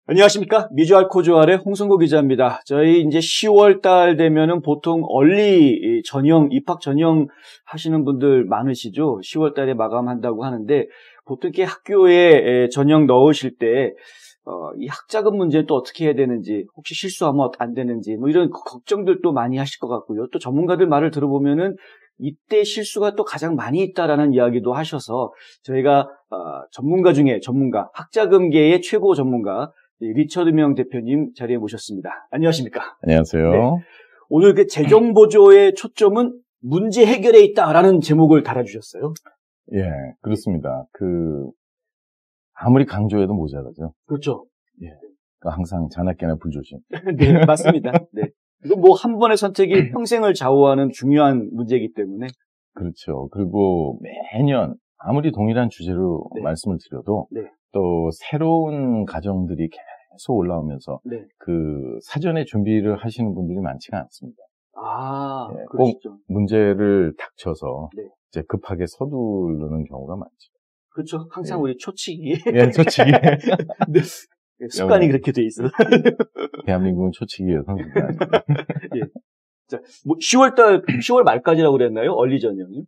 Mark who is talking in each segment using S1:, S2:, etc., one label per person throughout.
S1: 안녕하십니까. 미주알코주알의 홍성고 기자입니다. 저희 이제 10월 달 되면은 보통 얼리 전형, 입학 전형 하시는 분들 많으시죠. 10월 달에 마감한다고 하는데 보통 이렇게 학교에 전형 넣으실 때 이 학자금 문제는 또 어떻게 해야 되는지, 혹시 실수하면 안 되는지, 뭐 이런 걱정들도 많이 하실 것 같고요. 또 전문가들 말을 들어보면은 이때 실수가 또 가장 많이 있다라는 이야기도 하셔서 저희가 전문가 중에 전문가, 학자금계의 최고 전문가 리처드 명 대표님 자리에 모셨습니다. 안녕하십니까?
S2: 안녕하세요.
S1: 네. 오늘 그 재정보조의 초점은 문제 해결에 있다라는 제목을 달아주셨어요.
S2: 예, 그렇습니다. 아무리 강조해도 모자라죠.
S1: 그렇죠.
S2: 예. 그러니까 항상 자나깨나 불조심.
S1: 네, 맞습니다. 네. 이건 뭐 한 번의 선택이 평생을 좌우하는 중요한 문제이기 때문에.
S2: 그렇죠. 그리고 매년 아무리 동일한 주제로
S1: 네.
S2: 말씀을 드려도
S1: 네.
S2: 또 새로운 가정들이 계속 올라오면서
S1: 네.
S2: 사전에 준비를 하시는 분들이 많지가 않습니다.
S1: 아,
S2: 예,
S1: 그렇죠.
S2: 꼭 문제를 닥쳐서
S1: 네.
S2: 이제 급하게 서두르는 경우가 많죠.
S1: 그렇죠. 항상
S2: 예.
S1: 우리 초치기.
S2: 예, 초치기.
S1: 네. 습관이 그렇게 돼 있어요.
S2: 대한민국은 초치기의 선수가 아닙니다.
S1: 예. 자, 뭐 10월 말까지라고 그랬나요? 얼리 전형이?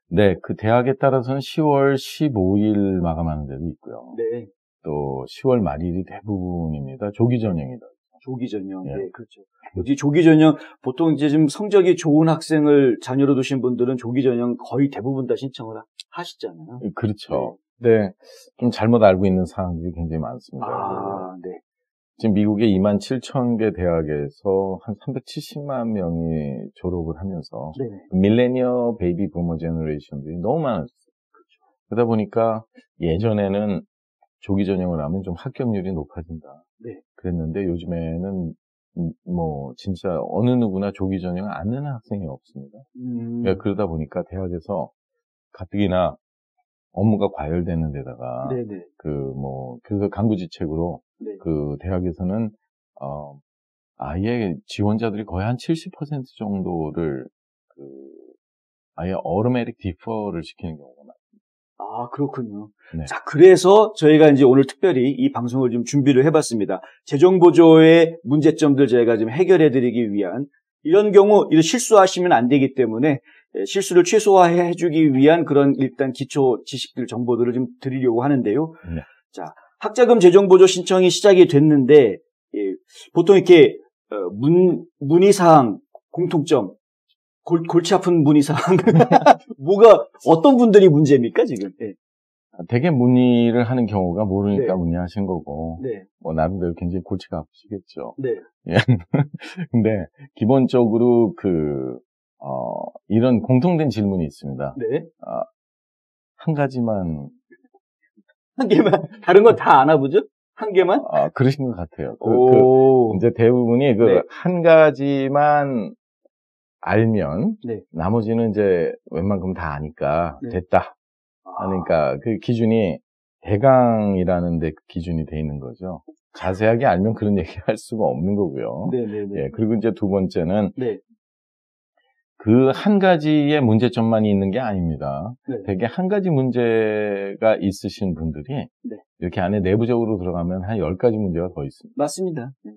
S2: 네, 그 대학에 따라서는 10월 15일 마감하는 데도 있고요.
S1: 네.
S2: 또 10월 말일이 대부분입니다. 조기 전형이다.
S1: 조기 전형.
S2: 예.
S1: 네, 그렇죠. 여기 조기 전형, 보통 이제 좀 성적이 좋은 학생을 자녀로 두신 분들은 조기 전형 거의 대부분 다 신청을 하시잖아요.
S2: 그렇죠. 네, 좀 잘못 알고 있는 사항들이 굉장히 많습니다.
S1: 아, 네.
S2: 지금 미국의 27,000개 대학에서 한 370만 명이 졸업을 하면서
S1: 네.
S2: 밀레니어 베이비 부머 제너레이션들이 너무 많았어요.
S1: 그렇죠.
S2: 그러다 보니까 예전에는 조기 전형을 하면 좀 합격률이 높아진다.
S1: 네.
S2: 그랬는데 요즘에는 뭐 진짜 어느 누구나 조기 전형을 안 내는 학생이 없습니다. 그러니까 그러다 보니까 대학에서 가뜩이나 업무가 과열되는 데다가
S1: 네네.
S2: 그래서 강구지책으로
S1: 네.
S2: 대학에서는 아예 지원자들이 거의 한 70% 정도를 아예 어토매틱 디퍼를 시키는 경우가 많습니다.
S1: 아, 그렇군요.
S2: 네.
S1: 자, 그래서 저희가 이제 오늘 특별히 이 방송을 좀 준비를 해봤습니다. 재정보조의 문제점들 저희가 좀 해결해드리기 위한, 이런 경우, 이런 실수하시면 안 되기 때문에 실수를 최소화해주기 위한 그런 일단 기초 지식들, 정보들을 좀 드리려고 하는데요.
S2: 네.
S1: 자, 학자금 재정보조 신청이 시작이 됐는데, 보통 이렇게, 문의사항, 공통점, 골치 아픈 문의사항. 어떤 분들이 문제입니까, 지금? 네.
S2: 되게 문의를 하는 경우가 모르니까
S1: 네.
S2: 문의하신 거고,
S1: 네.
S2: 나름대로 굉장히 골치가 아프시겠죠.
S1: 네.
S2: 예. 근데, 기본적으로 이런 공통된 질문이 있습니다.
S1: 네.
S2: 한 가지만.
S1: 한 개만, 다른 건 다 아나 보죠? 한 개만?
S2: 그러신 것 같아요. 이제 대부분이
S1: 네.
S2: 한 가지만 알면,
S1: 네.
S2: 나머지는 이제 웬만큼 다 아니까
S1: 네.
S2: 됐다. 그러니까 그 기준이 대강이라는 데 기준이 돼 있는 거죠. 자세하게 알면 그런 얘기 할 수가 없는 거고요.
S1: 네네네.
S2: 예, 그리고 이제 두 번째는,
S1: 네.
S2: 그 한 가지의 문제점만이 있는 게 아닙니다.
S1: 네.
S2: 되게 한 가지 문제가 있으신 분들이
S1: 네.
S2: 이렇게 안에 내부적으로 들어가면 한 10가지 문제가 더 있습니다.
S1: 맞습니다.
S2: 네.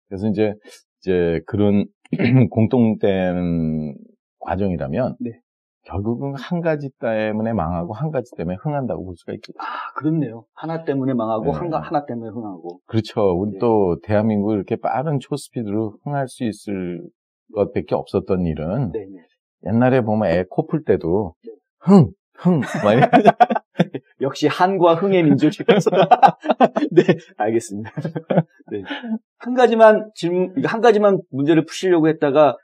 S2: 그래서 이제 그런 공통된 과정이라면
S1: 네.
S2: 결국은 한 가지 때문에 망하고 한 가지 때문에 흥한다고 볼 수가 있겠죠.
S1: 그렇네요. 하나 때문에 망하고
S2: 네.
S1: 하나 때문에 흥하고.
S2: 그렇죠. 우리
S1: 네.
S2: 또 대한민국이 이렇게 빠른 초스피드로 흥할 수 있을 것밖에 없었던 일은
S1: 네네.
S2: 옛날에 보면 애 코 풀 때도
S1: 네.
S2: 흥 막
S1: 역시 한과 흥의 민족이라서. 네, 알겠습니다. 네. 한 가지만 문제를 푸시려고 했다가,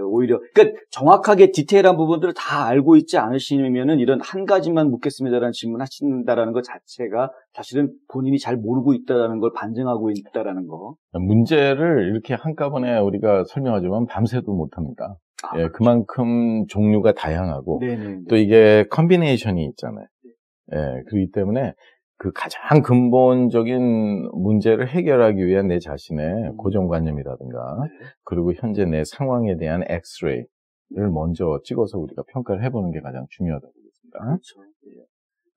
S1: 오히려, 그러니까 정확하게 디테일한 부분들을 다 알고 있지 않으시면은 이런 한 가지만 묻겠습니다라는 질문 하신다라는 것 자체가 사실은 본인이 잘 모르고 있다라는 걸 반증하고 있다라는 거.
S2: 문제를 이렇게 한꺼번에 우리가 설명하지만 밤새도 못합니다. 예,
S1: 그렇죠.
S2: 그만큼 종류가 다양하고
S1: 네네.
S2: 또 이게 컨비네이션이 있잖아요. 예, 그렇기 때문에 그 가장 근본적인 문제를 해결하기 위한 내 자신의 고정관념이라든가 그리고 현재 내 상황에 대한 엑스레이를 먼저 찍어서 우리가 평가를 해보는 게 가장 중요하다고 보겠습니다.
S1: 그렇죠.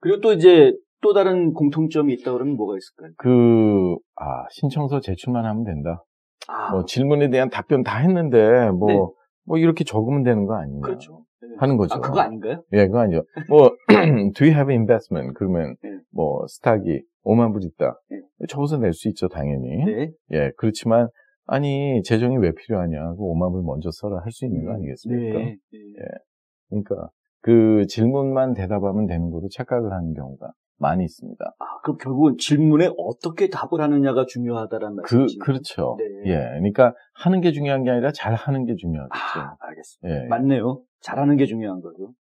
S1: 그리고 또 이제 또 다른 공통점이 있다 그러면 뭐가 있을까요?
S2: 신청서 제출만 하면 된다.
S1: 아.
S2: 뭐 질문에 대한 답변 다 했는데
S1: 네.
S2: 뭐 이렇게 적으면 되는 거 아니냐.
S1: 그렇죠. 네.
S2: 하는 거죠.
S1: 아, 그거 아닌가요?
S2: 예, 그거 아니죠. 뭐 do you have investment? 그러면
S1: 네.
S2: 뭐 스탁이 5만 불 있다.
S1: 네.
S2: 적어서 낼 수 있죠, 당연히.
S1: 네.
S2: 예, 그렇지만 아니 재정이 왜 필요하냐? 그 5만 불 먼저 써라 할 수 있는 거 아니겠습니까?
S1: 네.
S2: 예. 그러니까 그 질문만 대답하면 되는 거로 착각을 하는 경우가 많이 있습니다.
S1: 아, 그럼 결국은 질문에 어떻게 답을 하느냐가 중요하다라는 말씀이시죠?
S2: 그렇죠.
S1: 네.
S2: 예. 그러니까 하는 게 중요한 게 아니라 잘 하는 게 중요하겠죠.
S1: 아, 알겠습니다.
S2: 예.
S1: 맞네요. 잘하는 게 중요한 거죠.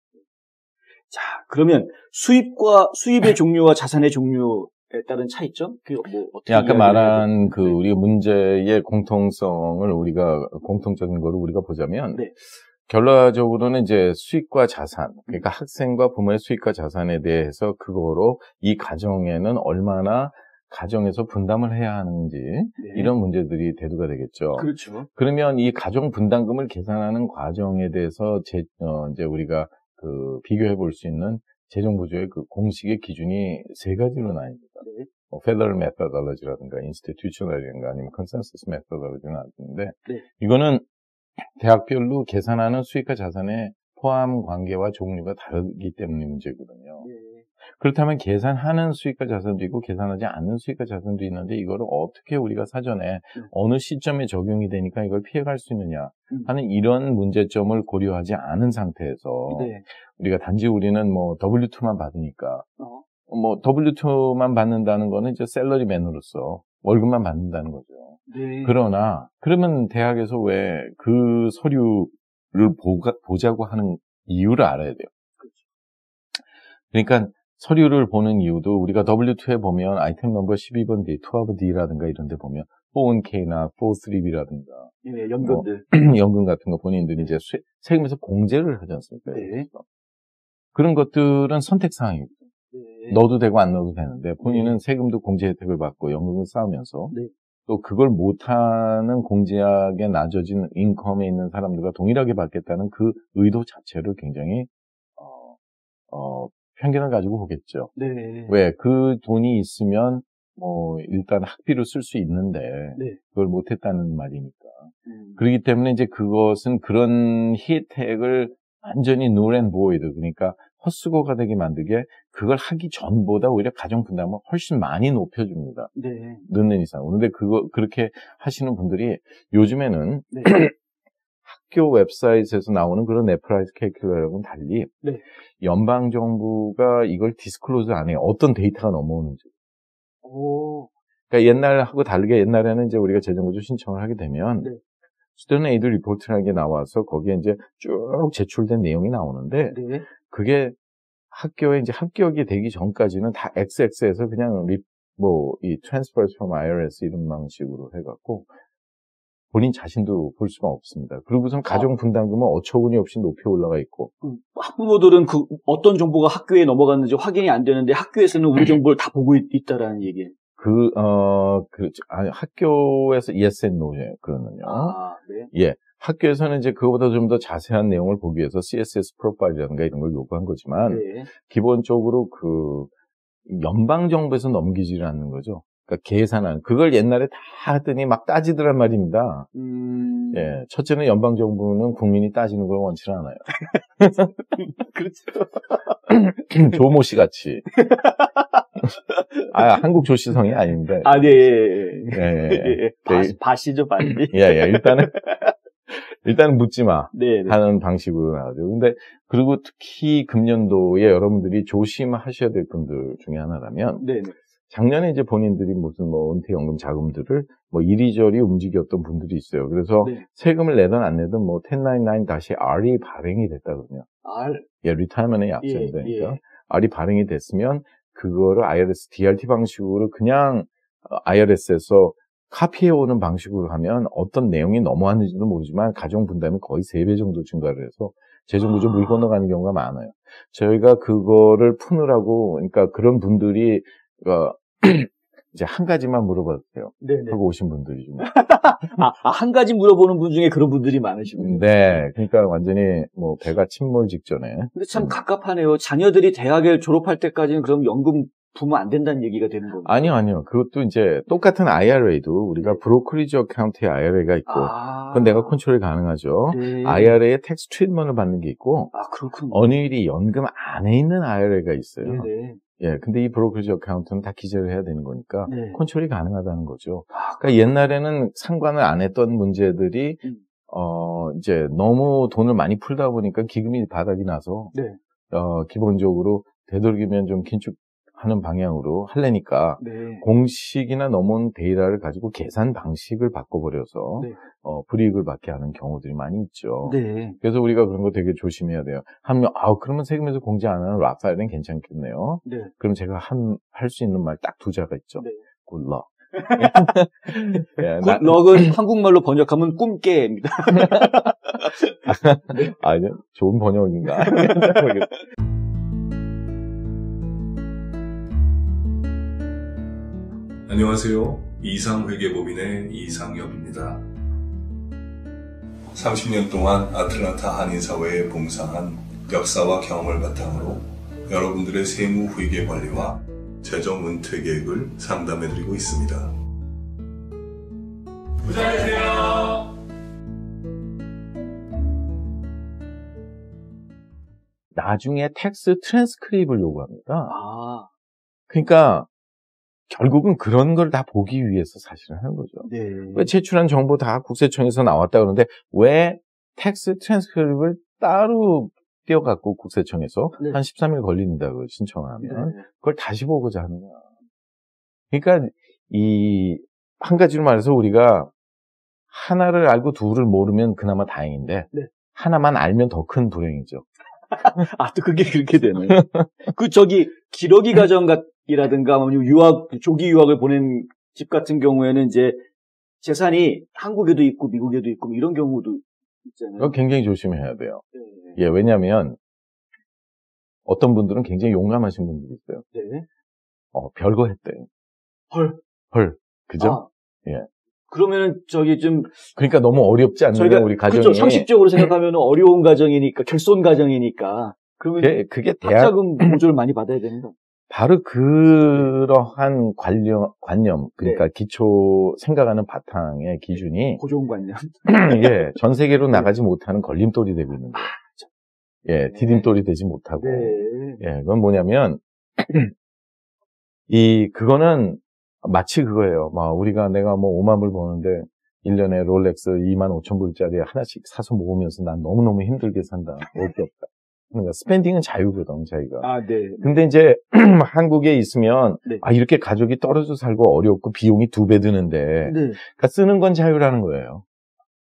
S1: 자, 그러면 수입의 종류와 자산의 종류에 따른 차이점? 어떻게
S2: 아까 말한
S1: 네.
S2: 우리 문제의 공통성을 공통적인 거를 우리가 보자면,
S1: 네.
S2: 결론적으로는 이제 수익과 자산, 그러니까 학생과 부모의 수익과 자산에 대해서 그거로 이 가정에는 얼마나 가정에서 분담을 해야 하는지,
S1: 네.
S2: 이런 문제들이 대두가 되겠죠.
S1: 그렇죠.
S2: 그러면 이 가정 분담금을 계산하는 과정에 대해서 이제 우리가 비교해 볼 수 있는 재정부조의 그 공식의 기준이 세 가지로 나뉩니다.
S1: 네.
S2: Federal Methodology라든가 Institutional이라든가 아니면 Consensus Methodology가 나왔는데,
S1: 네.
S2: 이거는 대학별로 계산하는 수익과 자산의 포함 관계와 종류가 다르기 때문에 문제거든요.
S1: 네.
S2: 그렇다면 계산하는 수익과 자산도 있고 계산하지 않는 수익과 자산도 있는데, 이거를 어떻게 우리가 사전에 어느 시점에 적용이 되니까 이걸 피해갈 수 있느냐 하는 이런 문제점을 고려하지 않은 상태에서
S1: 네.
S2: 우리는 뭐 W2만 받으니까 뭐 W2만 받는다는 거는 이제 셀러리맨으로서 월급만 받는다는 거죠.
S1: 네.
S2: 그러면 대학에서 왜 그 서류를 보자고 하는 이유를 알아야 돼요. 그러니까 서류를 보는 이유도 우리가 W2에 보면 아이템 넘버 12번 D, 12D라든가 이런 데 보면 401K나 403B라든가
S1: 예, 연금들.
S2: 연금 같은 거 본인들이 이제 세금에서 공제를 하지 않습니까?
S1: 네.
S2: 그런 것들은 선택사항이고
S1: 네.
S2: 넣어도 되고 안 넣어도 되는데 본인은 세금도 공제 혜택을 받고 연금을 쌓으면서
S1: 네.
S2: 또 그걸 못하는 공제하게 낮아진 인컴에 있는 사람들과 동일하게 받겠다는 그 의도 자체를 굉장히 편견을 가지고 보겠죠.
S1: 네.
S2: 왜? 그 돈이 있으면 일단 학비로 쓸 수 있는데
S1: 네.
S2: 그걸 못했다는 말이니까. 그렇기 때문에 이제 그것은 그런 혜택을 완전히 null and void, 그러니까 헛수고가 되게 만들게 그걸 하기 전보다 오히려 가정 분담을 훨씬 많이 높여줍니다.
S1: 네.
S2: 넣는 이상. 그런데 그렇게 하시는 분들이 요즘에는
S1: 네.
S2: 학교 웹사이트에서 나오는 그런 애플라이즈 캐리큘럼하고는 달리
S1: 네.
S2: 연방정부가 이걸 디스클로즈 안 해요. 어떤 데이터가 넘어오는지.
S1: 오.
S2: 그러니까 옛날하고 다르게 옛날에는 이제 우리가 재정구조 신청을 하게 되면
S1: 네.
S2: 스튜던트 에이드 리포트라는 게 나와서 거기에 이제 쭉 제출된 내용이 나오는데
S1: 네.
S2: 그게 학교에 이제 합격이 되기 전까지는 다 XX에서 그냥 이 transfer from IRS 이런 방식으로 해갖고 본인 자신도 볼 수가 없습니다. 그리고선 가정 분담금은 어처구니 없이 높이 올라가 있고.
S1: 학부모들은 어떤 정보가 학교에 넘어갔는지 확인이 안 되는데 학교에서는 우리 정보를 다 보고 있다라는 얘기예요.
S2: 그렇죠. 아니, 학교에서 yes and no예요, 그거는요.
S1: 아, 네.
S2: 예. 학교에서는 이제 그거보다 좀 더 자세한 내용을 보기 위해서 CSS 프로파일이라든가 이런 걸 요구한 거지만,
S1: 네. 기본적으로
S2: 연방정부에서 넘기지를 않는 거죠. 그러니까 계산한, 그걸 옛날에 다 하더니 막 따지더란 말입니다. 예. 첫째는 연방정부는 국민이 따지는 걸 원치 않아요.
S1: 그렇죠.
S2: 조모 씨 같이. 한국 조시성이 아닌데.
S1: 아, 네.
S2: 예.
S1: 바시죠, 바시.
S2: 예. 일단은 묻지 마.
S1: 네.
S2: 하는 방식으로 나오죠. 근데, 그리고 특히 금년도에 여러분들이 조심하셔야 될 분들 중에 하나라면.
S1: 네.
S2: 작년에 이제 본인들이 무슨 은퇴연금 자금들을 이리저리 움직였던 분들이 있어요. 그래서
S1: 네.
S2: 세금을 내든 안 내든 1099-R이 발행이 됐다거든요.
S1: R?
S2: 예, 리타이먼의 약자인데. 그러니까
S1: 예.
S2: R이 발행이 됐으면 그거를 IRS DRT 방식으로 그냥 IRS에서 카피해오는 방식으로 하면 어떤 내용이 넘어왔는지도 모르지만 가정 분담이 거의 3배 정도 증가를 해서 재정구조 물 건너가는 경우가 많아요. 저희가 그거를 푸느라고, 그러니까 그런 분들이 이제 한 가지만 물어봐도 돼요.
S1: 네네.
S2: 하고 오신 분들이 좀.
S1: 한 가지 물어보는 분 중에 그런 분들이 많으시군요.
S2: 네. 그러니까 완전히 배가 침몰 직전에.
S1: 근데 참 갑갑하네요. 자녀들이 대학을 졸업할 때까지는 그럼 연금 부으면 안 된다는 얘기가 되는 거예요.
S2: 아니요. 그것도 이제 똑같은 IRA도 우리가 브로커리지 어카운트에 IRA가 있고, 그건 내가 컨트롤이 가능하죠.
S1: 네.
S2: IRA에 텍스 트리트먼을 받는 게 있고,
S1: 그렇군요.
S2: 어느일이 연금 안에 있는 IRA가 있어요.
S1: 네네.
S2: 예, 근데 이 브로커리지 어카운트는 다 기재를 해야 되는 거니까
S1: 네.
S2: 컨트롤이 가능하다는 거죠. 그러니까 옛날에는 상관을 안 했던 문제들이 이제 너무 돈을 많이 풀다 보니까 기금이 바닥이 나서
S1: 네.
S2: 기본적으로 되도록이면 좀 긴축하는 방향으로 하려니까
S1: 네.
S2: 공식이나 넘어온 데이터를 가지고 계산 방식을 바꿔버려서
S1: 네.
S2: 불이익을 받게 하는 경우들이 많이 있죠.
S1: 네.
S2: 그래서 우리가 그런 거 되게 조심해야 돼요. 그러면 세금에서 공제 안 하는 락파일은 괜찮겠네요.
S1: 네.
S2: 그럼 제가 할 수 있는 말 딱 두 자가 있죠.
S1: 네.
S2: 굿럭. 예,
S1: 굿럭은 한국말로 번역하면 꿈깨입니다.
S2: 네? 아니요, 좋은 번역인가?
S3: 안녕하세요. 이상회계법인의 이상엽입니다. 30년 동안 아틀란타 한인사회에 봉사한 역사와 경험을 바탕으로 여러분들의 세무 회계 관리와 재정 은퇴 계획을 상담해드리고 있습니다. 부자 되세요.
S2: 나중에 텍스 트랜스크립을 요구합니다. 그러니까 결국은 그런 걸 다 보기 위해서 사실은 하는 거죠.
S1: 네.
S2: 왜 제출한 정보 다 국세청에서 나왔다 그러는데 왜 텍스 트랜스크립을 따로 띄어갖고 국세청에서
S1: 네.
S2: 한 13일 걸린다고 신청을 하면
S1: 네.
S2: 그걸 다시 보고자 하느냐. 그러니까 한 가지로 말해서 우리가 하나를 알고 둘을 모르면 그나마 다행인데
S1: 네.
S2: 하나만 알면 더 큰 불행이죠.
S1: 또 그게 그렇게 되네. 기러기 가정이라든가, 조기 유학을 보낸 집 같은 경우에는 이제 재산이 한국에도 있고 미국에도 있고 이런 경우도 있잖아요.
S2: 그거 굉장히 조심해야 돼요.
S1: 네.
S2: 예, 왜냐면 어떤 분들은 굉장히 용감하신 분들이 있어요.
S1: 네.
S2: 별거 했대요. 헐. 그죠? 예.
S1: 그러면은
S2: 그러니까 너무 어렵지 않나요? 우리 가정이.
S1: 그렇죠. 상식적으로 생각하면 어려운 가정이니까, 결손 가정이니까. 그러면
S2: 그게
S1: 학자금 보조를 많이 받아야 되는 거.
S2: 바로 그러한 관념, 그러니까
S1: 네.
S2: 기초 생각하는 바탕의 기준이
S1: 고정관념.
S2: 예, 전 세계로 나가지 못하는 걸림돌이 되고 있는 거예요. 예, 디딤돌이 되지 못하고.
S1: 네.
S2: 예, 그건 뭐냐면 그거는 마치 그거예요. 내가 5만 불 버는데 1년에 롤렉스 2만 5천 불짜리 하나씩 사서 모으면서 난 너무너무 힘들게 산다. 올 게 없다. 그러니까 스펜딩은 자유거든, 자기가.
S1: 네.
S2: 근데 이제 한국에 있으면
S1: 네.
S2: 이렇게 가족이 떨어져 살고 어렵고 비용이 2배 드는데
S1: 네.
S2: 그러니까 쓰는 건 자유라는 거예요.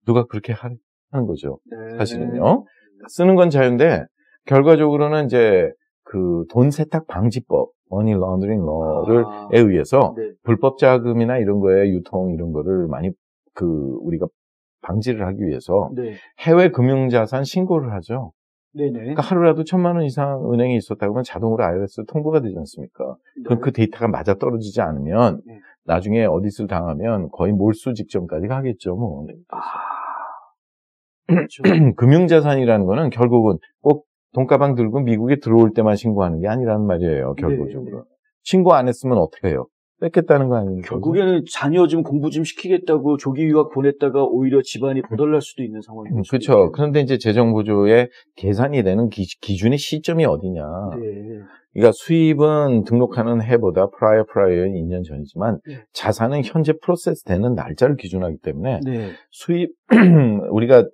S2: 누가 그렇게 하는 거죠.
S1: 네.
S2: 사실은요. 쓰는 건 자유인데 결과적으로는 이제 그 돈 세탁 방지법, 머니 런더링 러에 의해서
S1: 네.
S2: 불법 자금이나 이런 거에 유통 이런 거를 많이 우리가 방지를 하기 위해서
S1: 네.
S2: 해외 금융자산 신고를 하죠.
S1: 네네.
S2: 그러니까 하루라도 1,000만 원 이상 은행에 있었다 그러면 자동으로 IRS 통보가 되지 않습니까? 그럼 그 데이터가 맞아 떨어지지 않으면
S1: 네.
S2: 나중에 어디를 당하면 거의 몰수 직전까지 가겠죠, 뭐.
S1: 그렇죠.
S2: 금융자산이라는 거는 결국은 꼭 돈가방 들고 미국에 들어올 때만 신고하는 게 아니라는 말이에요, 결국적으로.
S1: 네.
S2: 신고 안 했으면 어떻게 해요? 뺏겠다는 거 아닙니까?
S1: 결국에는 자녀 좀 공부 좀 시키겠다고 조기 유학 보냈다가 오히려 집안이 도달날 수도 있는 상황이죠.
S2: 그렇죠. 그런데 이제 재정보조의 계산이 되는 기준의 시점이 어디냐.
S1: 네.
S2: 그러니까 수입은 등록하는 해보다 프라이어인 2년 전이지만
S1: 네.
S2: 자산은 현재 프로세스 되는 날짜를 기준하기 때문에
S1: 네.
S2: 우리가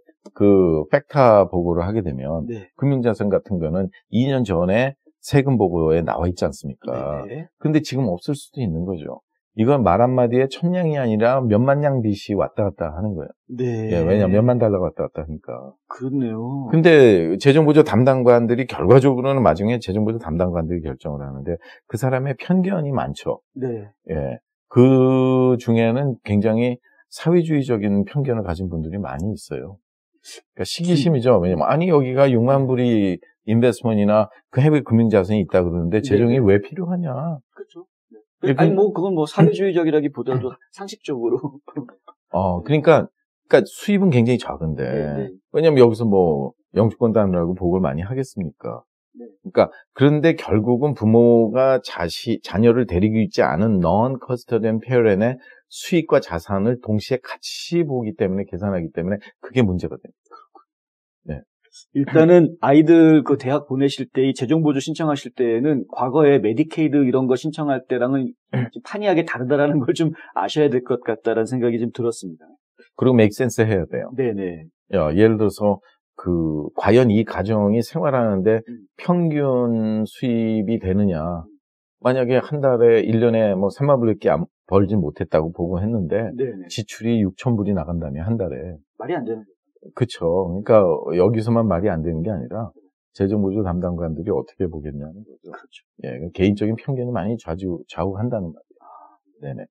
S2: 팩타 보고를 하게 되면
S1: 네.
S2: 금융자산 같은 거는 2년 전에 세금 보고에 나와 있지 않습니까?
S1: 네.
S2: 근데 지금 없을 수도 있는 거죠. 이건 말 한마디에 천냥이 아니라 몇만 냥 빚이 왔다 갔다 하는 거예요.
S1: 네.
S2: 예, 왜냐면 몇만 달러가 왔다 갔다 하니까.
S1: 그렇네요.
S2: 근데 재정보조 담당관들이 결과적으로는 나중에 재정보조 담당관들이 결정을 하는데 그 사람의 편견이 많죠.
S1: 네.
S2: 예. 그 중에는 굉장히 사회주의적인 편견을 가진 분들이 많이 있어요. 그러니까 시기심이죠. 왜냐면 여기가 6만 불이 인베스트먼트나 그 해외 금융자산이 있다 그러는데 재정이 왜 필요하냐.
S1: 그렇죠. 네. 그건 사회주의적이라기보다도 상식적으로.
S2: 그러니까 수입은 굉장히 작은데.
S1: 네.
S2: 왜냐면 여기서 영주권 따느라고 보고를 많이 하겠습니까?
S1: 네.
S2: 그러니까 그런데 결국은 부모가 자녀를 데리고 있지 않은 non-custodian parent의 수익과 자산을 동시에 같이 보기 때문에 계산하기 때문에 그게 문제가 됩니다. 네.
S1: 일단은 아이들 그 대학 보내실 때 이 재정보조 신청하실 때에는 과거에 메디케이드 이런 거 신청할 때랑은 좀 판이하게 다르다라는 걸 좀 아셔야 될 것 같다라는 생각이 좀 들었습니다.
S2: 그리고 make sense 해야 돼요.
S1: 네네.
S2: 예를 들어서 과연 이 가정이 생활하는데 평균 수입이 되느냐. 만약에 한 달에 1년에 뭐 3만 불밖에 벌지 못했다고 보고 했는데
S1: 네네.
S2: 지출이 6,000불이 나간다면 한 달에.
S1: 말이 안 되는 거죠.
S2: 그쵸. 그러니까 여기서만 말이 안 되는 게 아니라 재정보조 담당관들이 어떻게 보겠냐는 거죠.
S1: 그렇죠.
S2: 예, 개인적인 편견이 많이 좌우한다는 말이에요. 네네.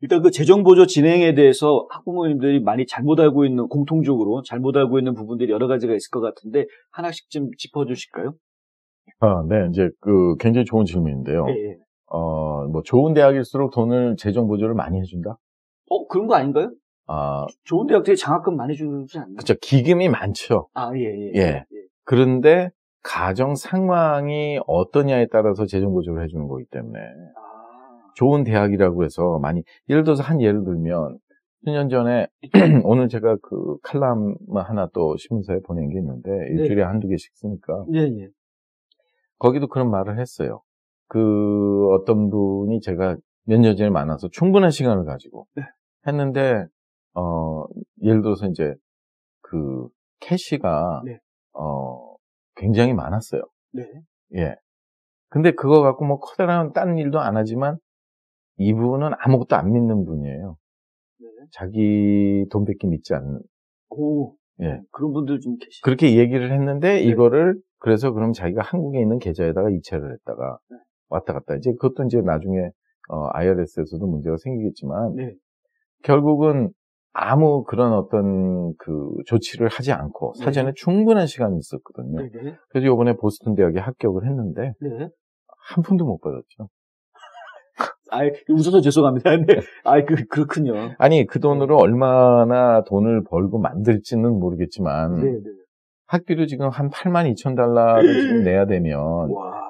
S1: 일단 그 재정보조 진행에 대해서 학부모님들이 많이 잘못 알고 있는, 공통적으로 잘못 알고 있는 부분들이 여러 가지가 있을 것 같은데 하나씩 좀 짚어주실까요?
S2: 네, 이제 굉장히 좋은 질문인데요.
S1: 예.
S2: 뭐 좋은 대학일수록 돈을 재정보조를 많이 해준다?
S1: 그런 거 아닌가요? 좋은 대학들이 장학금 많이 주지 않나요?
S2: 그쵸. 기금이 많죠.
S1: 예.
S2: 그런데 가정 상황이 어떠냐에 따라서 재정보조를 해주는 거기 때문에 좋은 대학이라고 해서 예를 들어서 예를 들면 수년 전에 오늘 제가 칼럼 하나 또 신문사에 보낸 게 있는데 일주일에 한두 개씩 쓰니까
S1: 예.
S2: 거기도 그런 말을 했어요. 어떤 분이 제가 몇 년 전에 만나서 충분한 시간을 가지고 했는데 예를 들어서 이제 캐시가 굉장히 많았어요.
S1: 네.
S2: 예. 근데 그거 갖고 뭐 커다란 딴 일도 안 하지만 이분은 아무것도 안 믿는 분이에요.
S1: 네.
S2: 자기 돈밖에 믿지 않는. 예.
S1: 그런 분들 좀 계시죠.
S2: 그렇게 얘기를 했는데 이거를 그래서 그럼 자기가 한국에 있는 계좌에다가 이체를 했다가 왔다 갔다. 이제 그것도 이제 나중에 IRS에서도 문제가 생기겠지만 결국은 아무 그런 어떤 조치를 하지 않고 사전에 충분한 시간이 있었거든요. 그래서 이번에 보스턴 대학에 합격을 했는데 한 푼도 못 받았죠.
S1: 웃어서 죄송합니다. 네. 그렇군요.
S2: 아니, 그 돈으로 얼마나 돈을 벌고 만들지는 모르겠지만 학비로 지금 한 82,000달러를 지금 내야 되면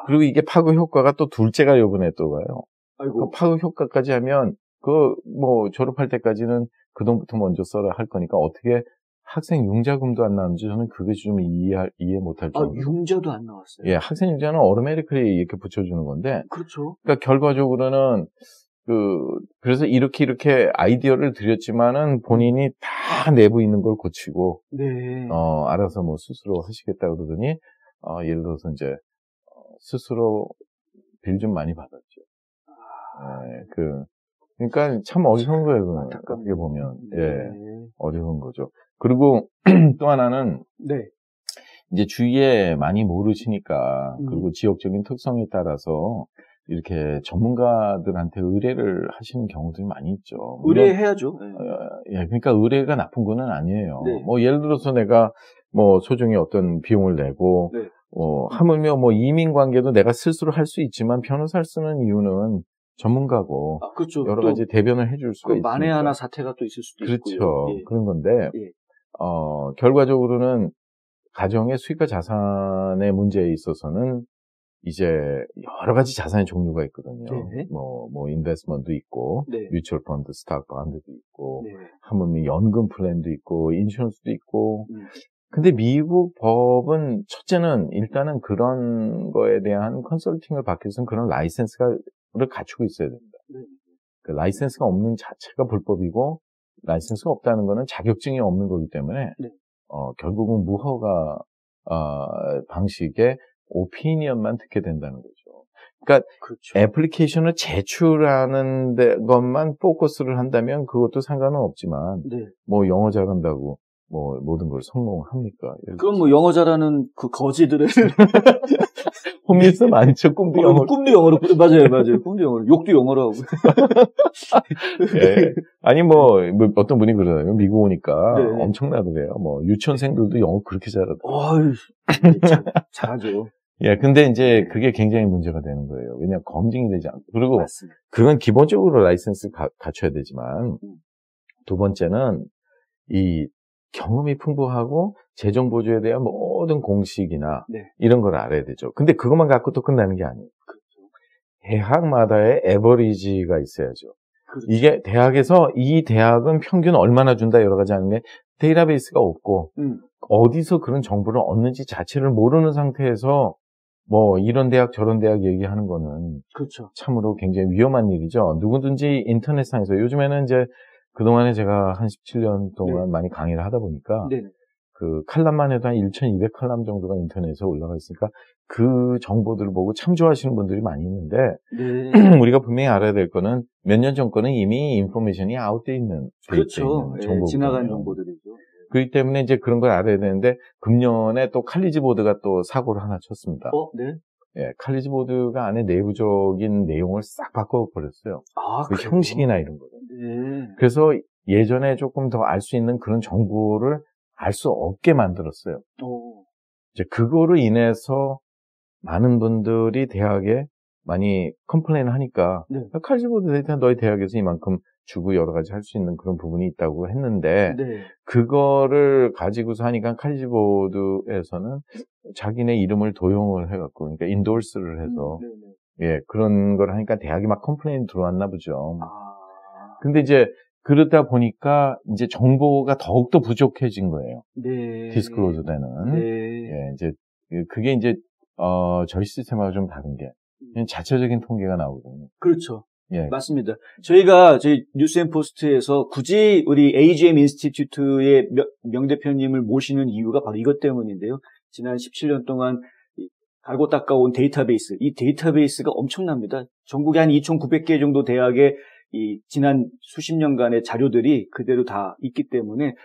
S2: 그리고 이게 파급 효과가 또 둘째가 요번에 또 가요. 그 파급 효과까지 하면 뭐 졸업할 때까지는 그 돈부터 먼저 써라 할 거니까 어떻게 학생 융자금도 안 나오는지 저는 그것이 좀 이해 못할 정도.
S1: 융자도 안 나왔어요?
S2: 예, 학생 융자는 어메리카에 이렇게 붙여주는 건데.
S1: 그렇죠.
S2: 그러니까 결과적으로는 그래서 이렇게 아이디어를 드렸지만은 본인이 다 내부 있는 걸 고치고. 알아서 뭐 스스로 하시겠다 그러더니, 예를 들어서 이제, 스스로 빌 좀 많이 받았죠. 그러니까 참 어려운 거예요, 어떻게 보면. 어려운 거죠. 그리고 또 하나는 이제 주위에 많이 모르시니까 그리고 지역적인 특성에 따라서 이렇게 전문가들한테 의뢰를 하시는 경우들이 많이 있죠.
S1: 의뢰해야죠.
S2: 그러니까 의뢰가 나쁜 건 아니에요. 뭐 예를 들어서 내가 뭐 소정의 어떤 비용을 내고 하물며 뭐 이민 관계도 내가 스스로 할 수 있지만 변호사를 쓰는 이유는 전문가고
S1: 그렇죠.
S2: 여러 가지 대변을 해줄 수가 있으니까.
S1: 만에 하나 사태가 또 있을 수도 있고요.
S2: 그렇죠. 그런 건데 결과적으로는 가정의 수익과 자산의 문제에 있어서는 이제 여러 가지 자산의 종류가 있거든요. 뭐 인베스트먼트도 있고 뮤추얼 펀드, 스탁 펀드도 있고 하물며 연금 플랜도 있고 인슈런스도 있고. 근데 미국 법은 첫째는 일단은 그런 거에 대한 컨설팅을 받기 위해서는 그런 라이센스를 갖추고 있어야 됩니다. 그 라이센스가 없는 자체가 불법이고 라이센스가 없다는 거는 자격증이 없는 거기 때문에 결국은 무허가 방식의 오피니언만 듣게 된다는 거죠. 그러니까 애플리케이션을 제출하는 것만 포커스를 한다면 그것도 상관은 없지만 뭐 영어 잘한다고 뭐 모든 걸 성공합니까?
S1: 그럼 뭐 영어 잘하는 거지들은
S2: 호미에서 많죠. 꿈도 영어로.
S1: 꿈도 영어로. 맞아요. 꿈도 영어로. 욕도 영어로 하고.
S2: 아니 뭐 어떤 분이 그러잖아요. 미국 오니까 엄청나더래요. 뭐 유치원생들도 영어 그렇게 잘하더라고요.
S1: 잘하죠.
S2: 근데 이제 그게 굉장히 문제가 되는 거예요. 왜냐하면 검증이 되지 않고. 그리고 그건 기본적으로 라이센스를 갖춰야 되지만 두 번째는 이 경험이 풍부하고 재정 보조에 대한 모든 공식이나
S1: 네.
S2: 이런 걸 알아야 되죠. 근데 그것만 갖고 또 끝나는 게 아니에요.
S1: 그렇죠.
S2: 대학마다의 에버리지가 있어야죠.
S1: 그렇죠.
S2: 이게 대학에서 이 대학은 평균 얼마나 준다 여러 가지 하는 게 데이터베이스가 없고 어디서 그런 정보를 얻는지 자체를 모르는 상태에서 뭐 이런 대학 저런 대학 얘기하는 거는
S1: 그렇죠.
S2: 참으로 굉장히 위험한 일이죠. 누구든지 인터넷상에서 요즘에는 이제 그동안에 제가 한 17년 동안
S1: 네. 많이
S2: 강의를 하다 보니까
S1: 네.
S2: 그 칼럼만 해도 한 1,200 칼럼 정도가 인터넷에 올라가 있으니까 그 정보들을 보고 참조하시는 분들이 많이 있는데
S1: 네.
S2: 우리가 분명히 알아야 될 거는 몇 년 전 거는 이미 인포메이션이 아웃돼 있는
S1: 그렇죠.
S2: 정보거든요.
S1: 예, 지나간 정보들이죠.
S2: 그렇기 때문에 이제 그런 걸 알아야 되는데 금년에 또 칼리지 보드가 또 사고를 하나 쳤습니다.
S1: 네.
S2: 예, 칼리지 보드가 안에 내부적인 내용을 싹 바꿔버렸어요.
S1: 아,
S2: 그 형식이나 이런 거를.
S1: 네.
S2: 그래서 예전에 조금 더 알 수 있는 그런 정보를 알 수 없게 만들었어요. 이제 그거로 인해서 많은 분들이 대학에 많이 컴플레인을 하니까
S1: 네.
S2: 칼리지 보드 데이터 너희 대학에서 이만큼 주고 여러 가지 할 수 있는 그런 부분이 있다고 했는데
S1: 네.
S2: 그거를 가지고서 하니까 칼리지 보드에서는 자기네 이름을 도용을 해갖고 그러니까 인도스를 해서 예 그런 걸 하니까 대학이 막 컴플레인 들어왔나 보죠. 근데 이제 그러다 보니까 이제 정보가 더욱더 부족해진 거예요.
S1: 네.
S2: 디스클로즈 되는.
S1: 네.
S2: 예, 이제 그게 이제 저희 시스템하고 좀 다른 게 그냥 자체적인 통계가 나오거든요.
S1: 그렇죠.
S2: 예.
S1: 맞습니다. 저희가 저희 뉴스앤포스트에서 굳이 우리 AGM 인스티튜트의 명대표님을 모시는 이유가 바로 이것 때문인데요. 지난 17년 동안 갈고 닦아온 데이터베이스, 이 데이터베이스가 엄청납니다. 전국에 한 2,900개 정도 대학에 이 지난 수십 년간의 자료들이 그대로 다 있기 때문에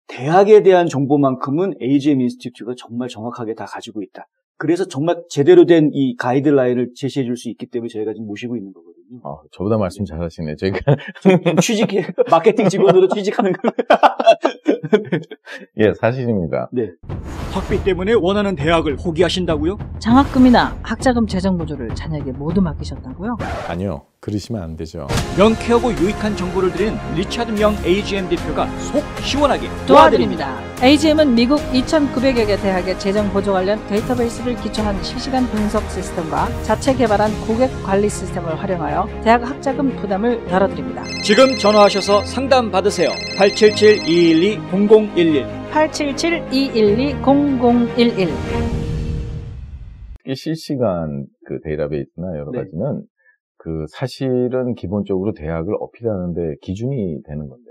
S1: 대학에 대한 정보만큼은 AGM 인스티튜트가 정말 정확하게 다 가지고 있다. 그래서 정말 제대로 된 이 가이드라인을 제시해 줄 수 있기 때문에 저희가 지금 모시고 있는 거거든요.
S2: 저보다 말씀 잘하시네. 저희가
S1: 취직해 마케팅 직원으로 취직하는 거예요.
S2: 예, 사실입니다.
S1: 네. 학비 때문에 원하는 대학을 포기하신다고요?
S4: 장학금이나 학자금 재정 보조를 자녀에게 모두 맡기셨다고요?
S2: 아니요. 그러시면 안 되죠.
S1: 명쾌하고 유익한 정보를 드리는 리차드 명 AGM 대표가 속 시원하게
S4: 도와드립니다. AGM은 미국 2,900여 개 대학의 재정 보조 관련 데이터베이스를 기초한 실시간 분석 시스템과 자체 개발한 고객 관리 시스템을 활용하여 대학 학자금 부담을 덜어드립니다.
S1: 지금 전화하셔서 상담 받으세요. 877-212-0011
S4: 877-212-0011
S2: 실시간 그 데이터베이스나 여러
S1: 네.
S2: 가지는 그 사실은 기본적으로 대학을 어필하는데 기준이 되는 건데